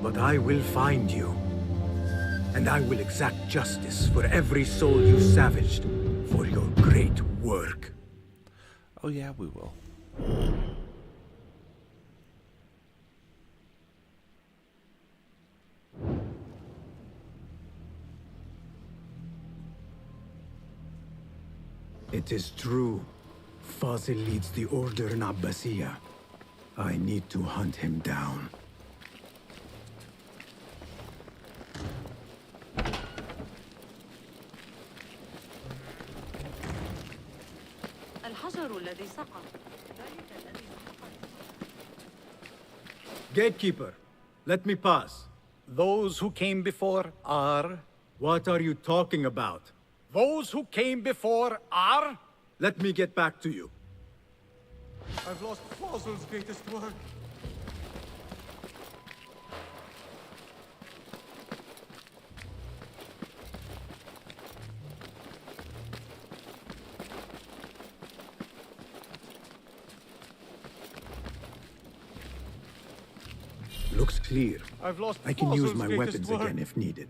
But I will find you. And I will exact justice for every soul you savaged for your great work. Oh yeah, we will. It is true. Fazil leads the Order in Abbasiyah. I need to hunt him down. Gatekeeper, let me pass. Those who came before are... What are you talking about? Those who came before are... Let me get back to you. I've lost Fazil's greatest work. Looks clear. I've lost I can use Fazil's my greatest weapons work. again if needed.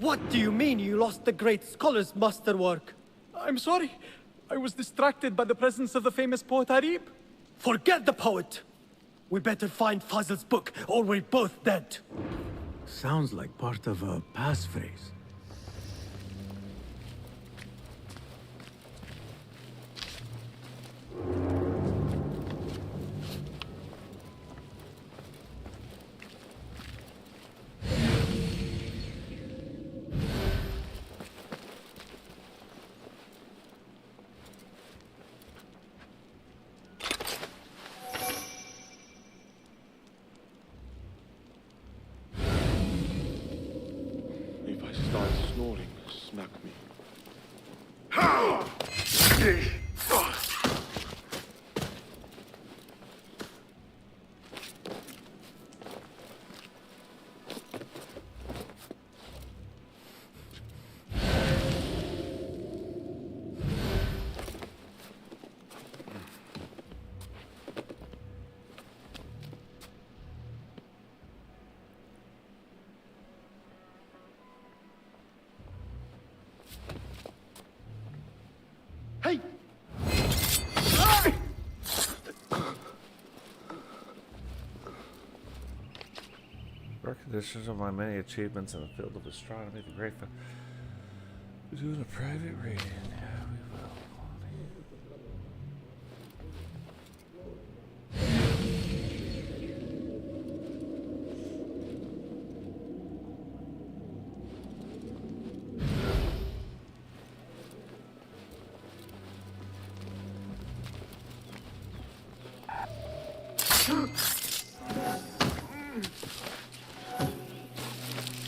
What do you mean you lost the great scholar's masterwork? I'm sorry. I was distracted by the presence of the famous poet Arib. Forget the poet! We better find Fazl's book, or we're both dead. Sounds like part of a passphrase. If I start snoring, smack me. Hey! Recognitions of my many achievements in the field of astronomy, the great. We're doing a private reading. Yeah, we will.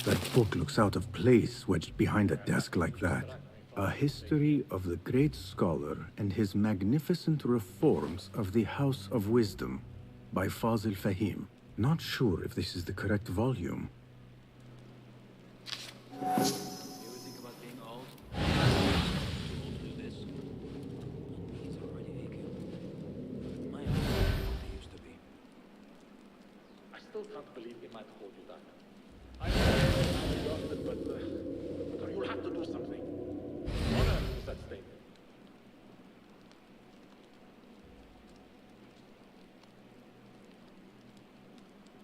That book looks out of place wedged behind a desk like that. A history of the great scholar and his magnificent reforms of the House of Wisdom by Fazil Fahim. Not sure if this is the correct volume. You ever think about being old? Too old to do this. He's already aching. My eyes are not what they used to be. I still can't believe it might hold you down. I know I'm exhausted, but you'll have to do something. Honor is at stake.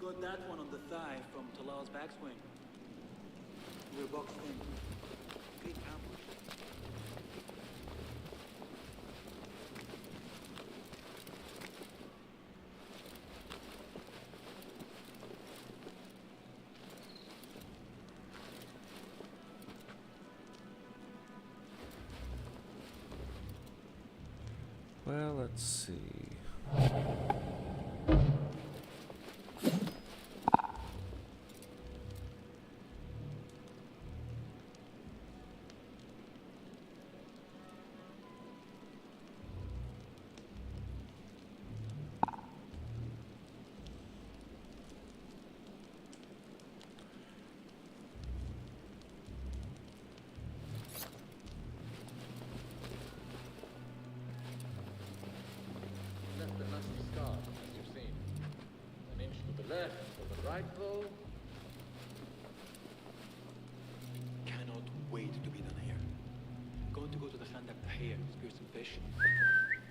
Got that one on the thigh from Talal's backswing. We're boxed in. Big ambush. Well, let's see. Left a nasty scar, as you've seen. An inch to the left, to the right, though. Cannot wait to be done here. Going to go to the Khandak Tahir, spear some fish.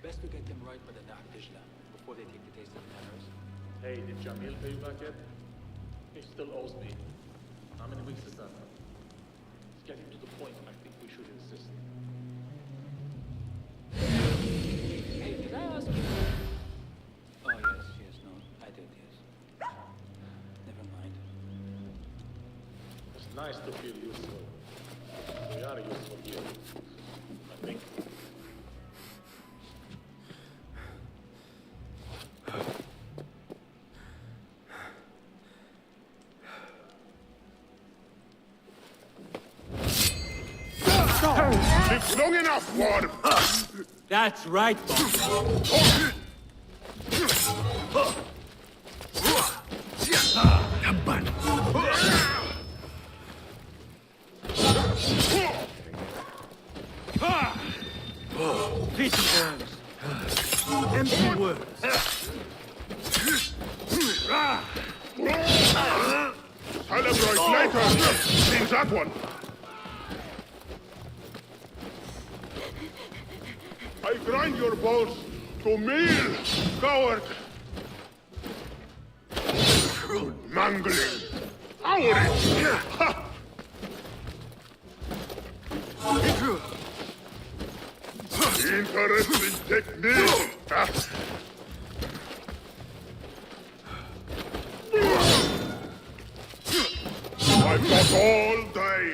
Best to get them right by the Nahr Dijla before they take the taste of the manners. Hey, did Jamil pay you back yet? He still owes me. How many weeks is that? It's getting to the point I think we should insist. Hey, did I ask you? Oh, yes, no, I did, yes. Never mind. It's nice to feel useful. We are useful here, I think. It's long enough, Ward! That's right, boss. Empty words. Celebrate later! Means that one! I grind your bones to meal, coward! Mangling! Howard! Ha! Interesting technique! I fought all day.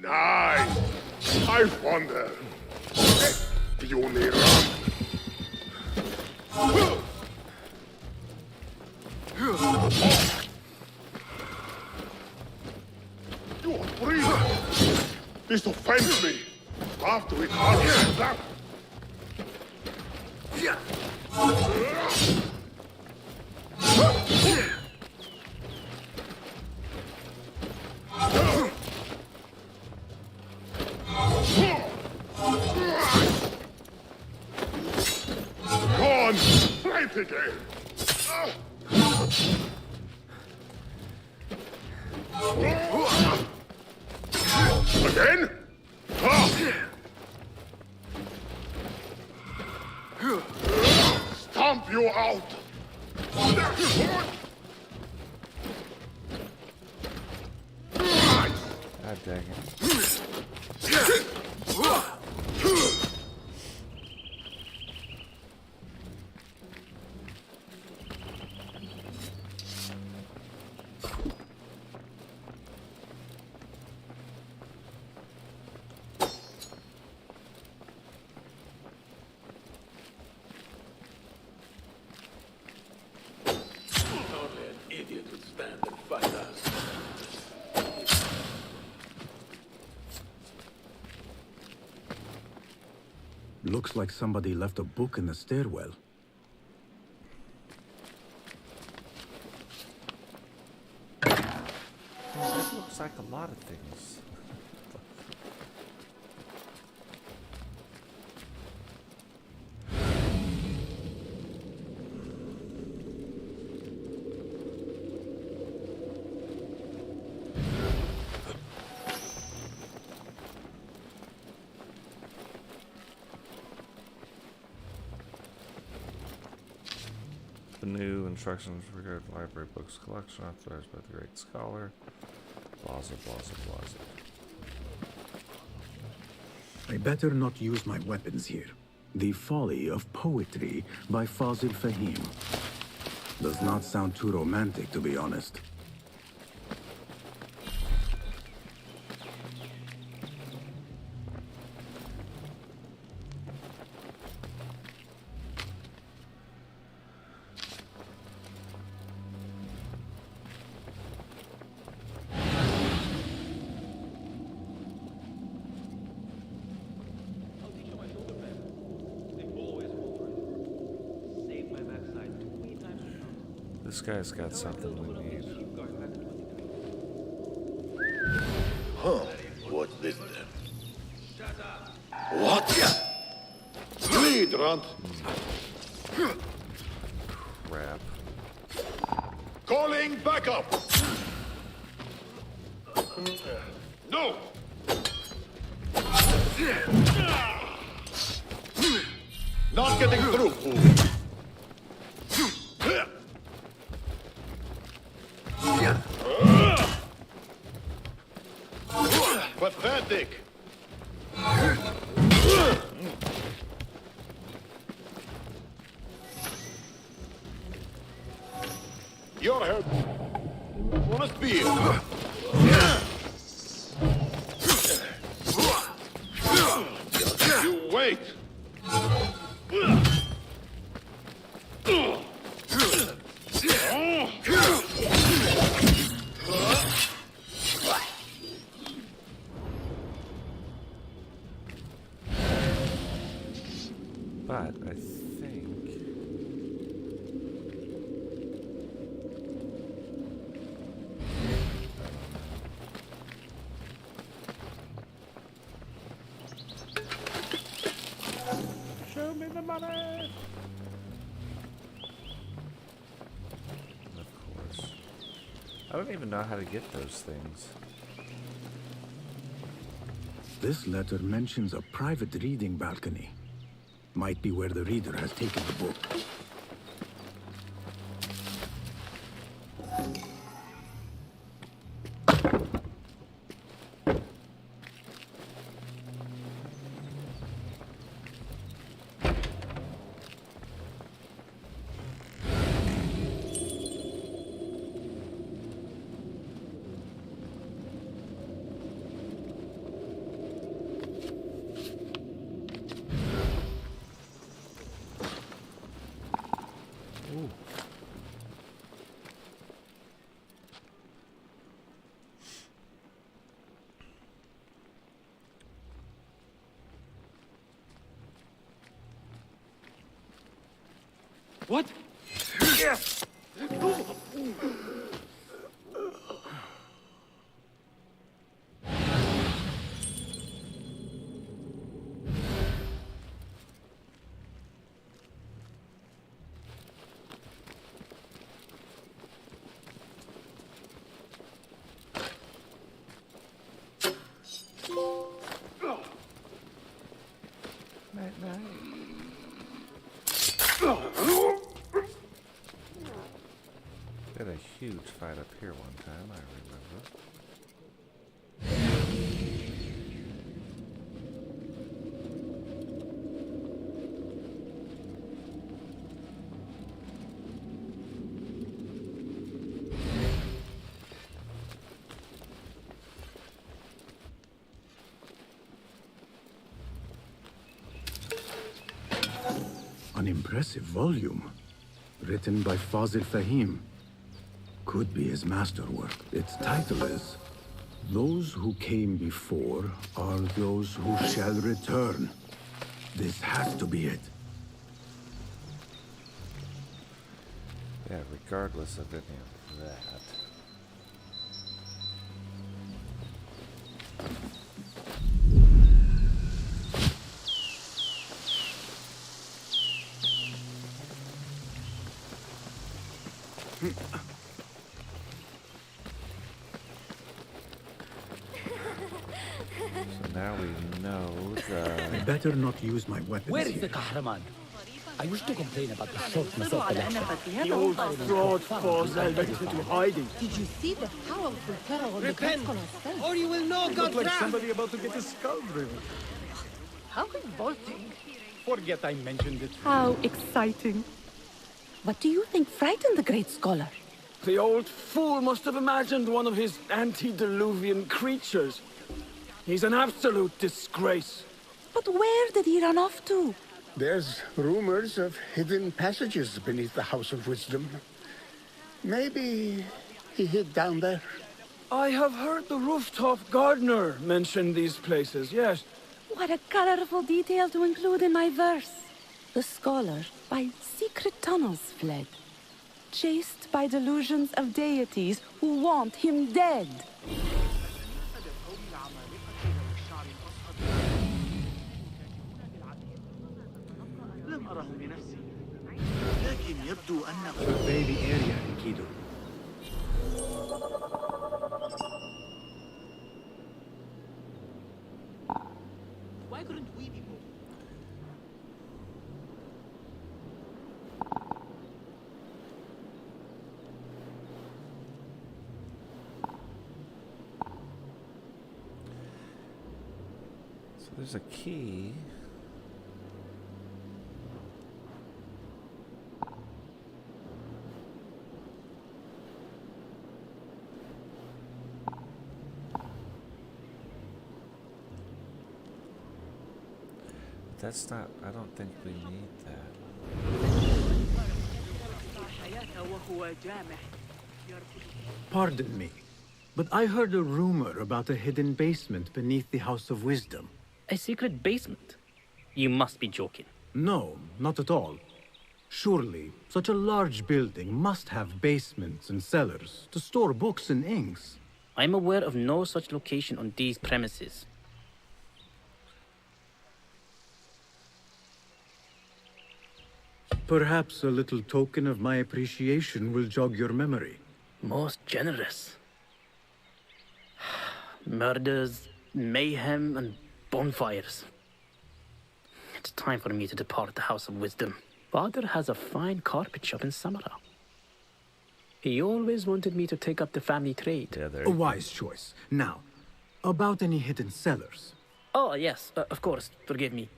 Nice. I wonder. Puny run. You are free. This offends me. After it hurts that. Go on, fight again. Again? Stomp you out! God dang it. Only an idiot would stand and fight us. Looks like somebody left a book in the stairwell. That looks like a lot of things. The new instructions regarding library books collection authorized by the great scholar. Blaza, blaza, blaza. I better not use my weapons here. The Folly of Poetry by Fazil Fahim. Does not sound too romantic, to be honest. This guy's got something we need. Huh. What's this then? What? Lead, Runt. Crap. Calling backup. No. Not getting through, fool. Pathetic. Your head. Honest beer. You wait. But I think... Show me the money! Of course. I don't even know how to get those things. This letter mentions a private reading balcony. Might be where the reader has taken the book. What? Yes! Had a huge fight up here one time, I remember. An impressive volume, written by Fazil Fahim. Could be his masterwork. Its title is, "Those who came before are those who shall return." This has to be it. Yeah, regardless of any of that. So now we know I better not use my weapons. Where is the Kahraman? I wish to complain about the shortness of the lecture. The old fraud falls went into hiding. Did you see the powerful terror on Repent, the Great or you will know Look God's like wrath. somebody about to get his skull driven. How revolting. Forget I mentioned it. How exciting. What do you think frightened the great scholar? The old fool must have imagined one of his antediluvian creatures. He's an absolute disgrace. But where did he run off to? There's rumors of hidden passages beneath the House of Wisdom. Maybe he hid down there. I have heard the rooftop gardener mention these places, yes. What a colorful detail to include in my verse. The scholar by secret tunnels fled, chased by delusions of deities who want him dead. لم أره بنفسي لكن يبدو أنه Baby area in Kido. Why couldn't we be moved? So there's a key. That's not, I don't think we need that. Pardon me, but I heard a rumor about a hidden basement beneath the House of Wisdom. A secret basement? You must be joking. No, not at all. Surely, such a large building must have basements and cellars to store books and inks. I'm aware of no such location on these premises. Perhaps a little token of my appreciation will jog your memory. Most generous. Murders, mayhem, and bonfires. It's time for me to depart the House of Wisdom. Father has a fine carpet shop in Samarra. He always wanted me to take up the family trade. Yeah, A wise choice. Now, about any hidden cellars? Oh, yes, of course, forgive me.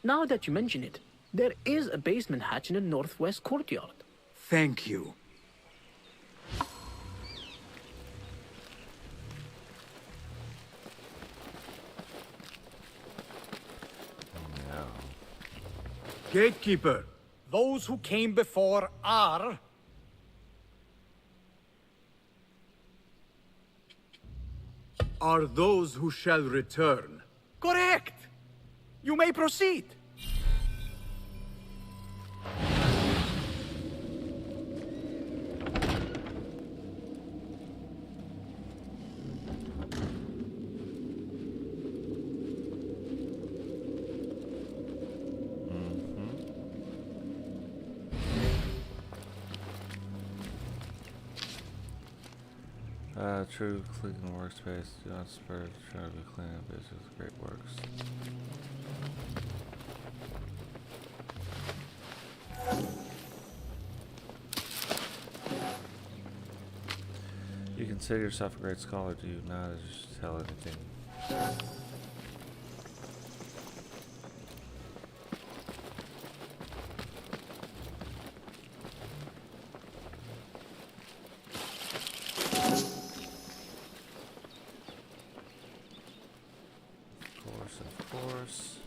Now that you mention it, there is a basement hatch in the northwest courtyard. Thank you. Gatekeeper. Those who came before are... Are those who shall return. Correct! You may proceed. True clean workspace. Do not spare the try to clean up business. Great works. You consider yourself a great scholar, do you not tell anything? Of course.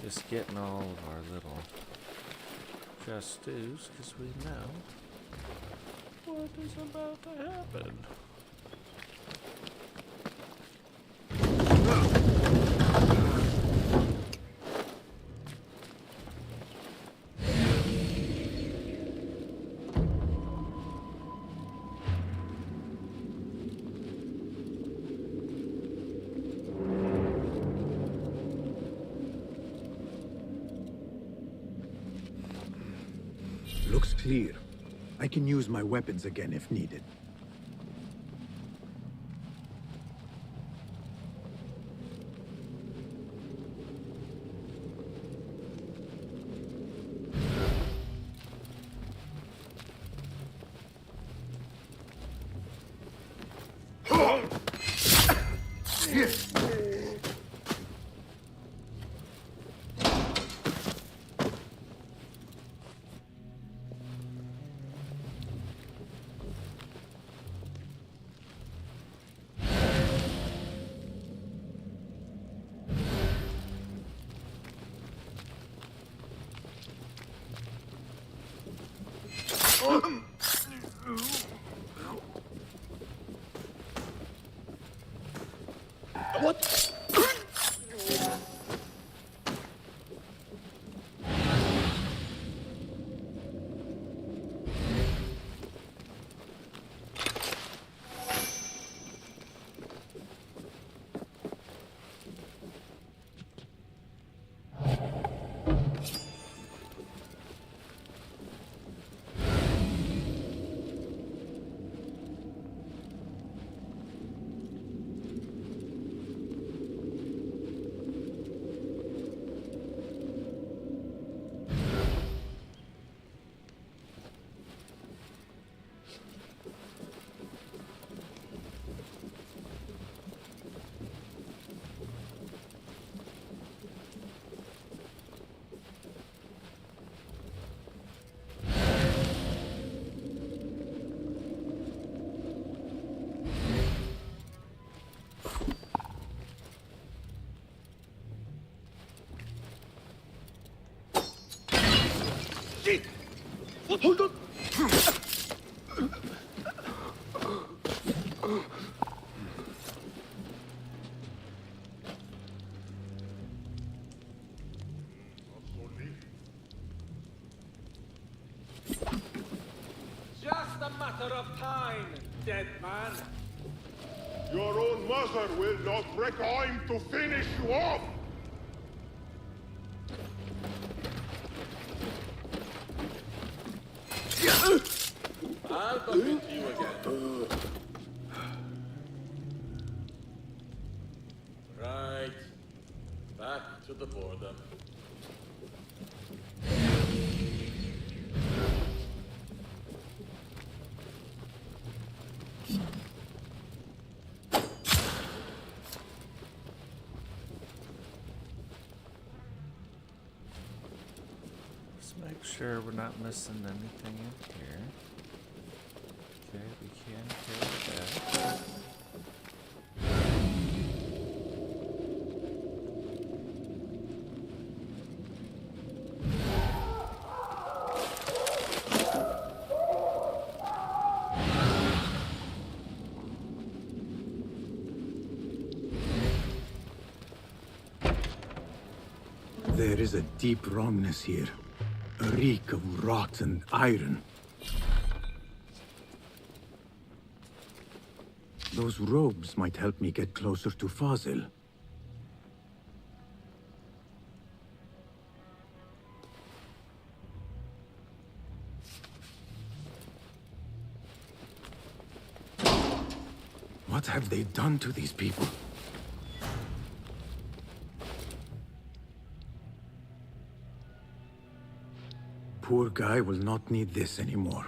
Just getting all of our little just dues, because we know what is about to happen. Looks clear. I can use my weapons again if needed. What? Hold on! Just a matter of time, dead man. Your own mother will not time to finish you off! I'll bump into you again. Right. Back to the border. Let's make sure we're not missing anything in here. Okay, we can take that. There is a deep wrongness here. A reek of rot and iron. Those robes might help me get closer to Fazil. What have they done to these people? Poor guy will not need this anymore.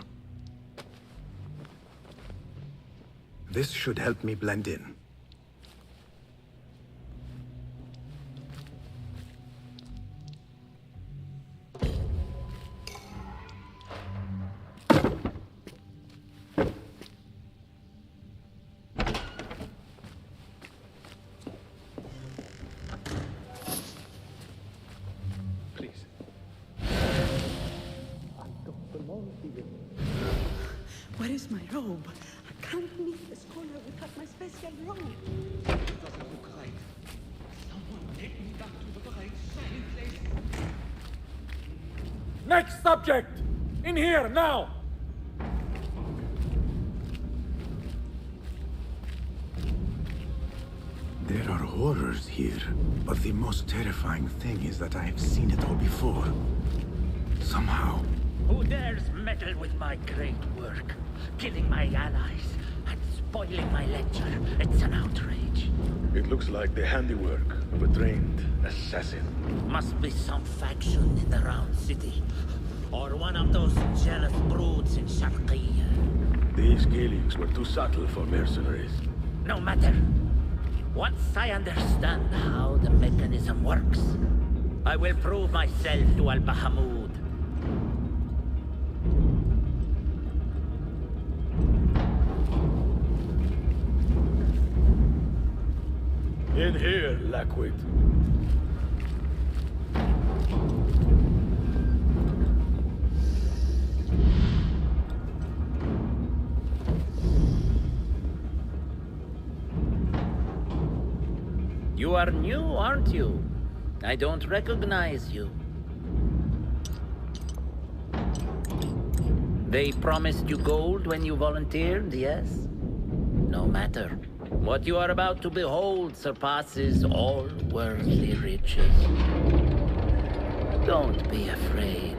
This should help me blend in. Where is my robe? I can't meet the scholar without my special robe. It doesn't look right. Someone take me back to the bright, shining place. Next subject! In here, now! There are horrors here, but the most terrifying thing is that I have seen it all before. Somehow. Who dares meddle with my great work? Killing my allies and spoiling my lecture. It's an outrage. It looks like the handiwork of a trained assassin. Must be some faction in the Round City. Or one of those jealous broods in Sharqiyya. These killings were too subtle for mercenaries. No matter. Once I understand how the mechanism works, I will prove myself to Al-Bahamud. In here, Lackwit. You are new, aren't you? I don't recognize you. They promised you gold when you volunteered, yes? No matter. What you are about to behold surpasses all worldly riches. Don't be afraid.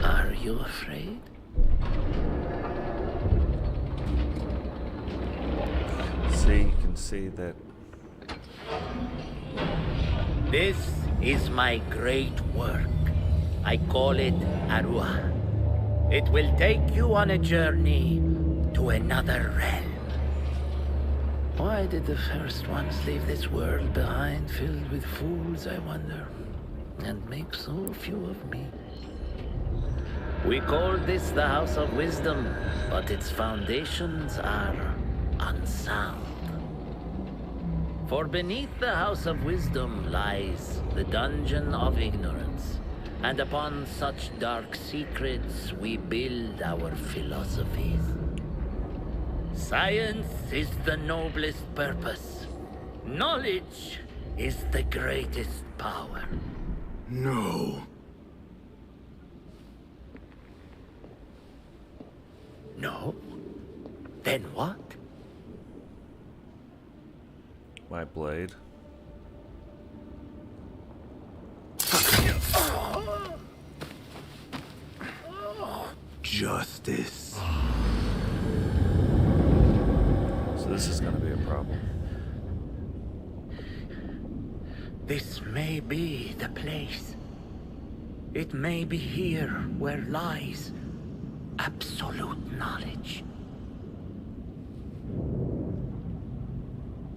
Are you afraid? See, you can see that. This is my great work. I call it Arwah. It will take you on a journey to another realm. Why did the first ones leave this world behind, filled with fools, I wonder, and make so few of me? We call this the House of Wisdom, but its foundations are unsound. For beneath the House of Wisdom lies the Dungeon of Ignorance, and upon such dark secrets we build our philosophies. Science is the noblest purpose. Knowledge is the greatest power. No. No? Then what? My blade. Justice. So this is gonna be a problem. This may be the place. It may be here where lies absolute knowledge.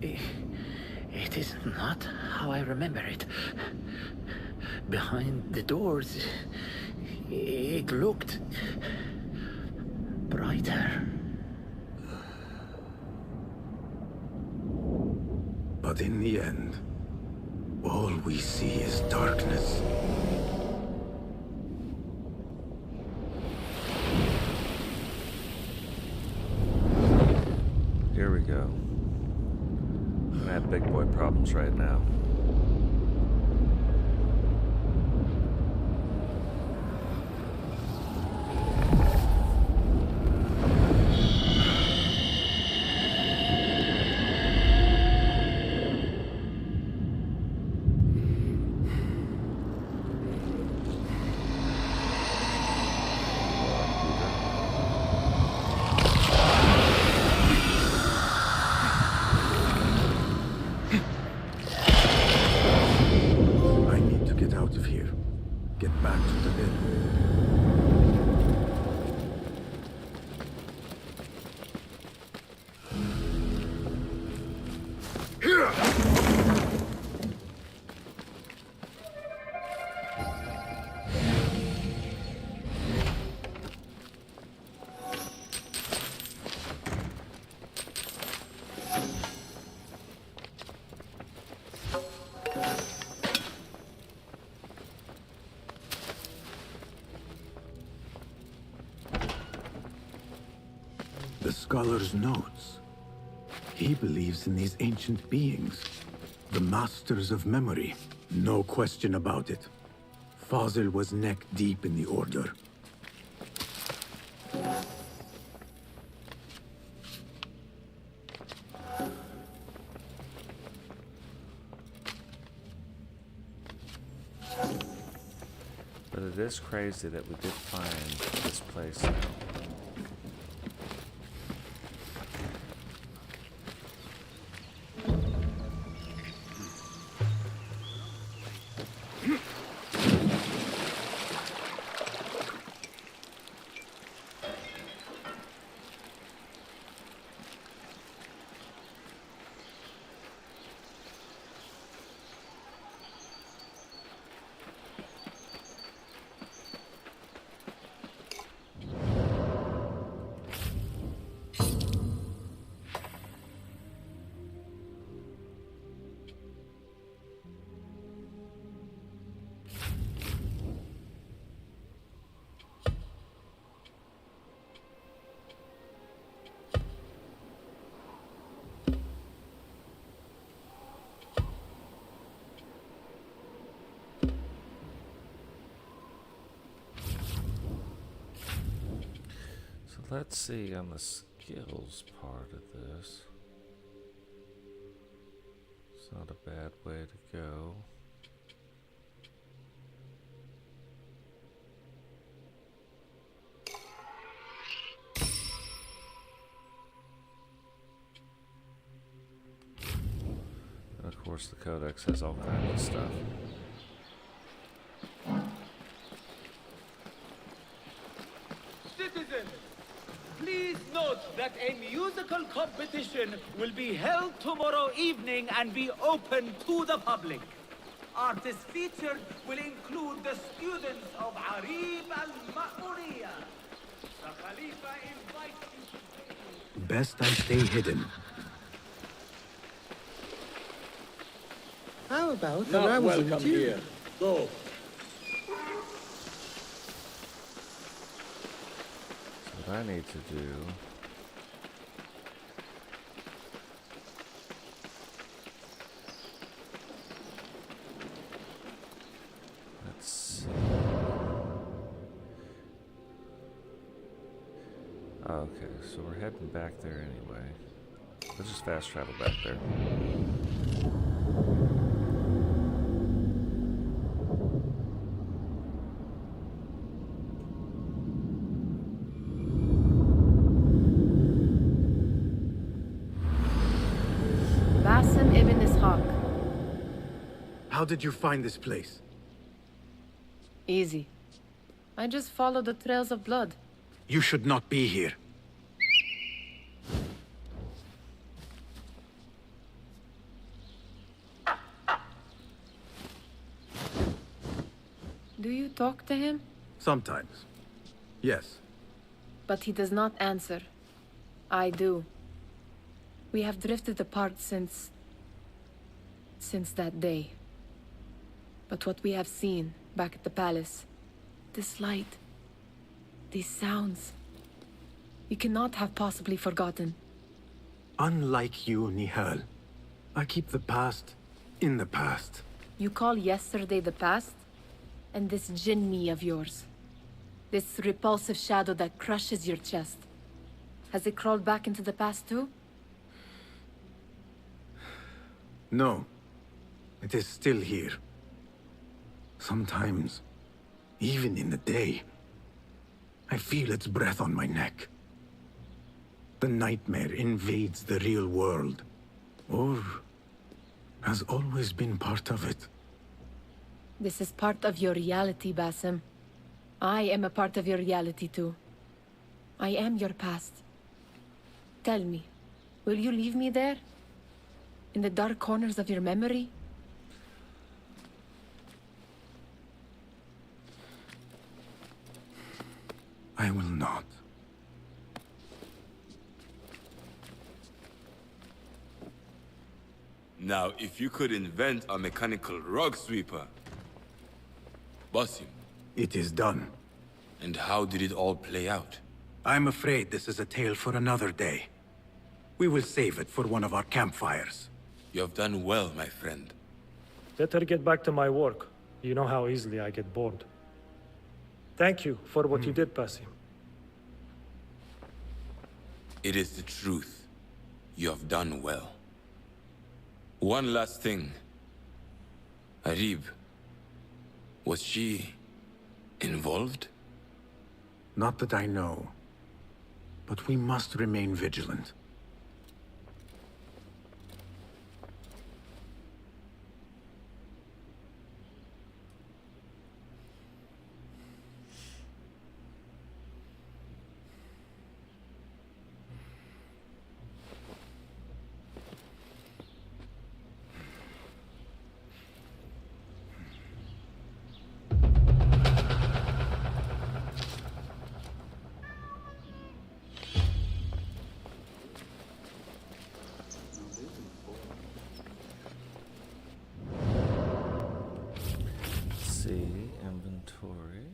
It is not how I remember it. Behind the doors, it looked brighter. But in the end, all we see is darkness. Here we go. I have big boy problems right now. The scholar's notes. He believes in these ancient beings, the masters of memory. No question about it. Fazil was neck deep in the order. But it is crazy that we did find this place now. Let's see on the skills part of this. It's not a bad way to go. And of course the codex has all kinds of stuff. Citizens, please note that a musical competition will be held tomorrow evening and be open to the public. Artists featured will include the students of Arib al-Ma'muriya. The Khalifa invites you to... Best I stay hidden. How about that Not I was welcome here. Go. What I need to do let's see. Okay, so we're heading back there anyway. Let's just fast travel back there. Basim Ibn Ishaq. How did you find this place? Easy. I just followed the trails of blood. You should not be here. Do you talk to him? Sometimes. Yes. But he does not answer. I do. We have drifted apart since that day. But what we have seen back at the palace, this light, these sounds, we cannot have possibly forgotten. Unlike you, Nihal, I keep the past in the past. You call yesterday the past? And this jinni of yours, this repulsive shadow that crushes your chest, has it crawled back into the past too? No. It is still here. Sometimes, even in the day, I feel its breath on my neck. The nightmare invades the real world, or has always been part of it. This is part of your reality, Basim. I am a part of your reality too. I am your past. Tell me, will you leave me there? In the dark corners of your memory? I will not. Now, if you could invent a mechanical rug sweeper. Basim. It is done. And how did it all play out? I'm afraid this is a tale for another day. We will save it for one of our campfires. You have done well, my friend. Better get back to my work. You know how easily I get bored. Thank you for what you did, Basim. It is the truth. You have done well. One last thing. Arib. Was she involved? Not that I know. But we must remain vigilant. Inventory.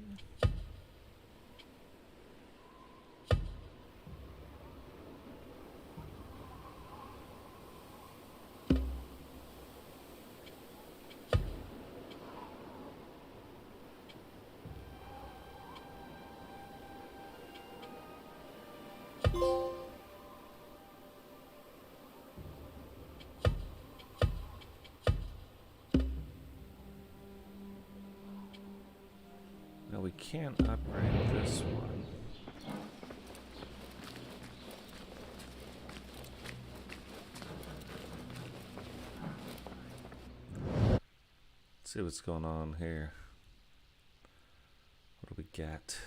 No, we can't upgrade this one. Let's see what's going on here. What do we get?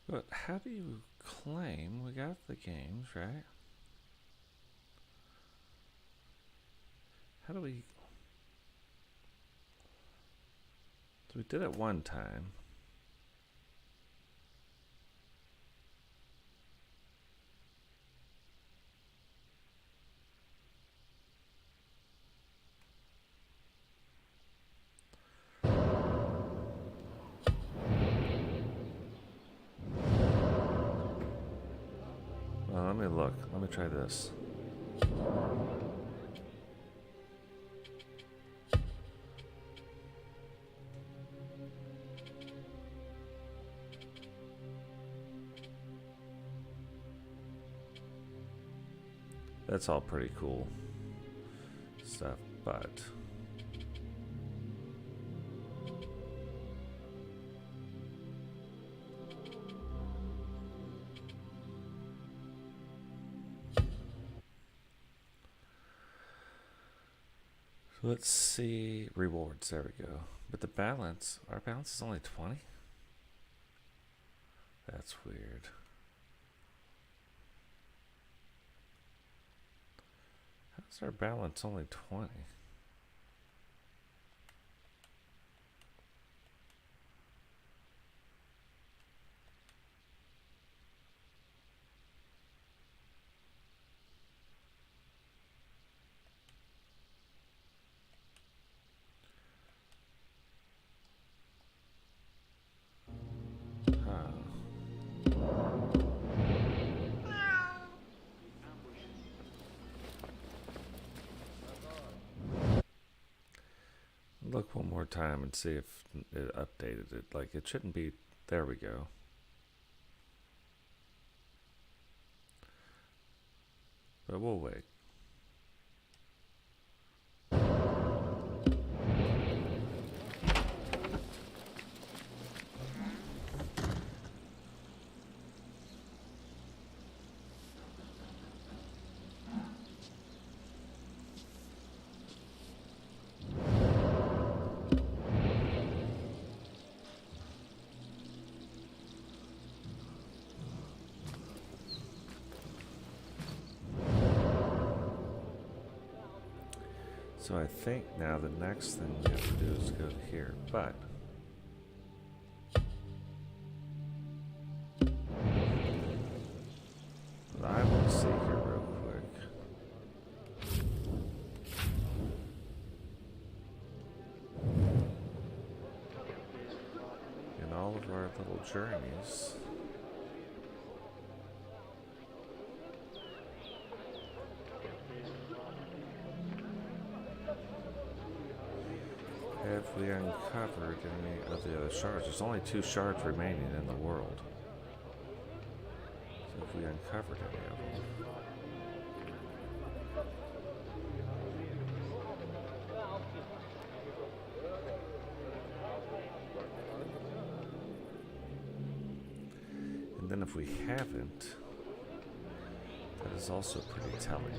But how do you claim we got the games, right? How do we... So we did it one time. Well, let me look. Let me try this. That's all pretty cool stuff, but let's see rewards. There we go. But the balance, our balance is only 20? That's weird. How's our balance only 20? Look one more time and see if it updated it. Like, it shouldn't be. There we go. But we'll wait. So I think now the next thing we have to do is go to here, but what I want to see here real quick. In all of our little journeys, have we uncovered any of the other shards? There's only 2 shards remaining in the world. So if we uncovered any of them. And then if we haven't, that is also pretty telling.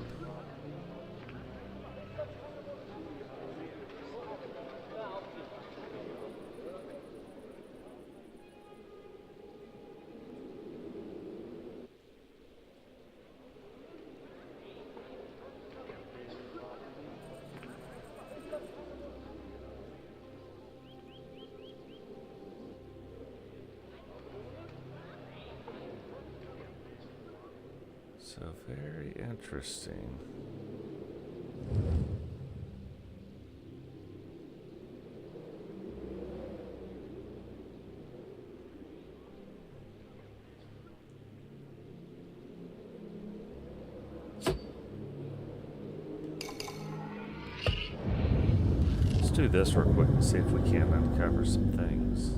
So very interesting. Let's do this real quick and see if we can uncover some things.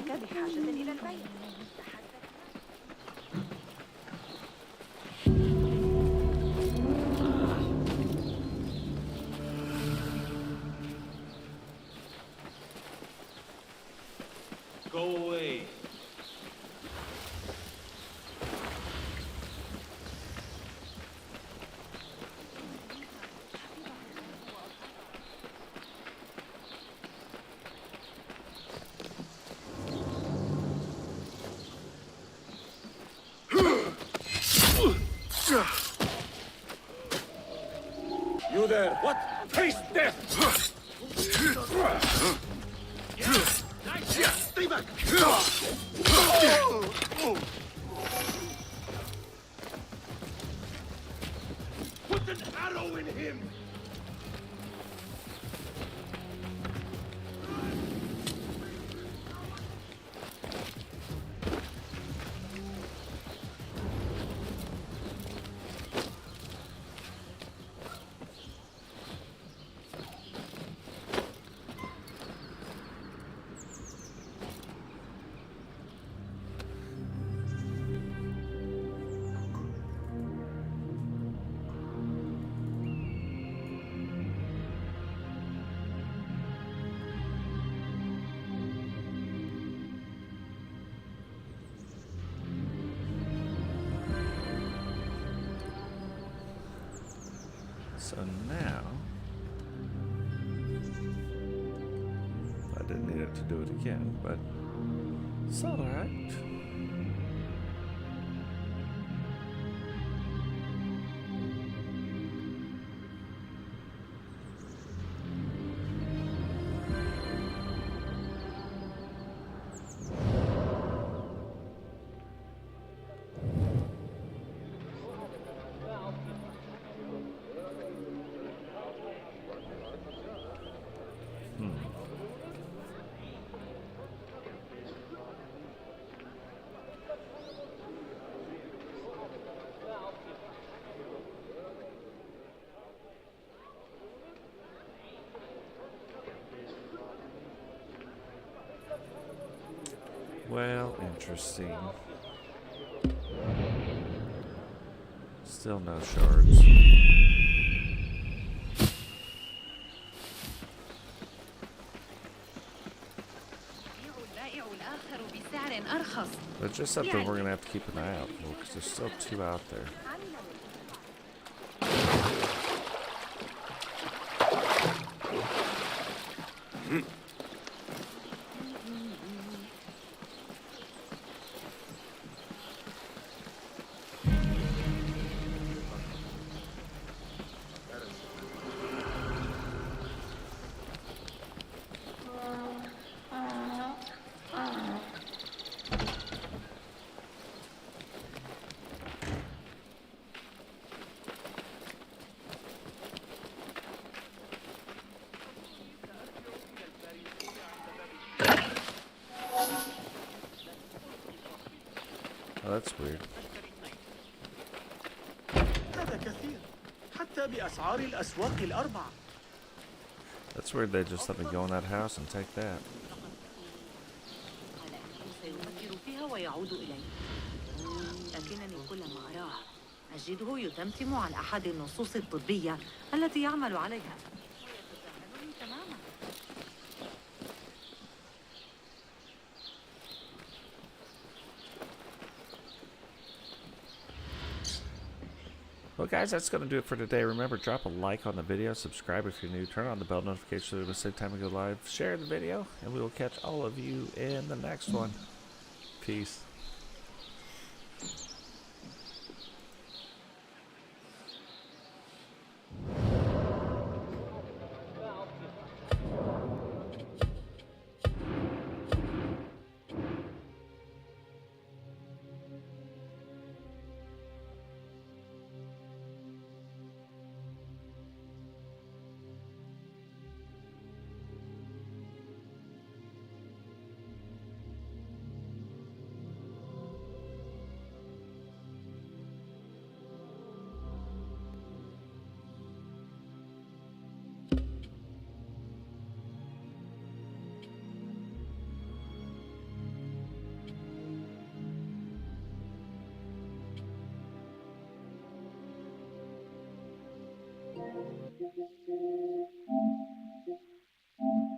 إنك بحاجة إلى البيع. Go away. You there, what? Face death! Stay back! Put an arrow in him! So now, I didn't need it to do it again, but it's all right. Well, interesting. Still no shards. But just something we're going to have to keep an eye out for, because there's still 2 out there. Oh, that's weird. هذا كثير حتى بأسعار الأسواق الأربعة. That's weird they just let me go in that house and take that. سيفكر فيها ويعود إلي. لكنني كلما أراه أجده يتمتم عن أحد النصوص الطبية التي يعمل عليها. ويتجاهلني تماما. Well, guys, that's going to do it for today. Remember, drop a like on the video, subscribe if you're new, turn on the bell notification so you don't miss any time we go live, share the video, and we will catch all of you in the next one. Peace.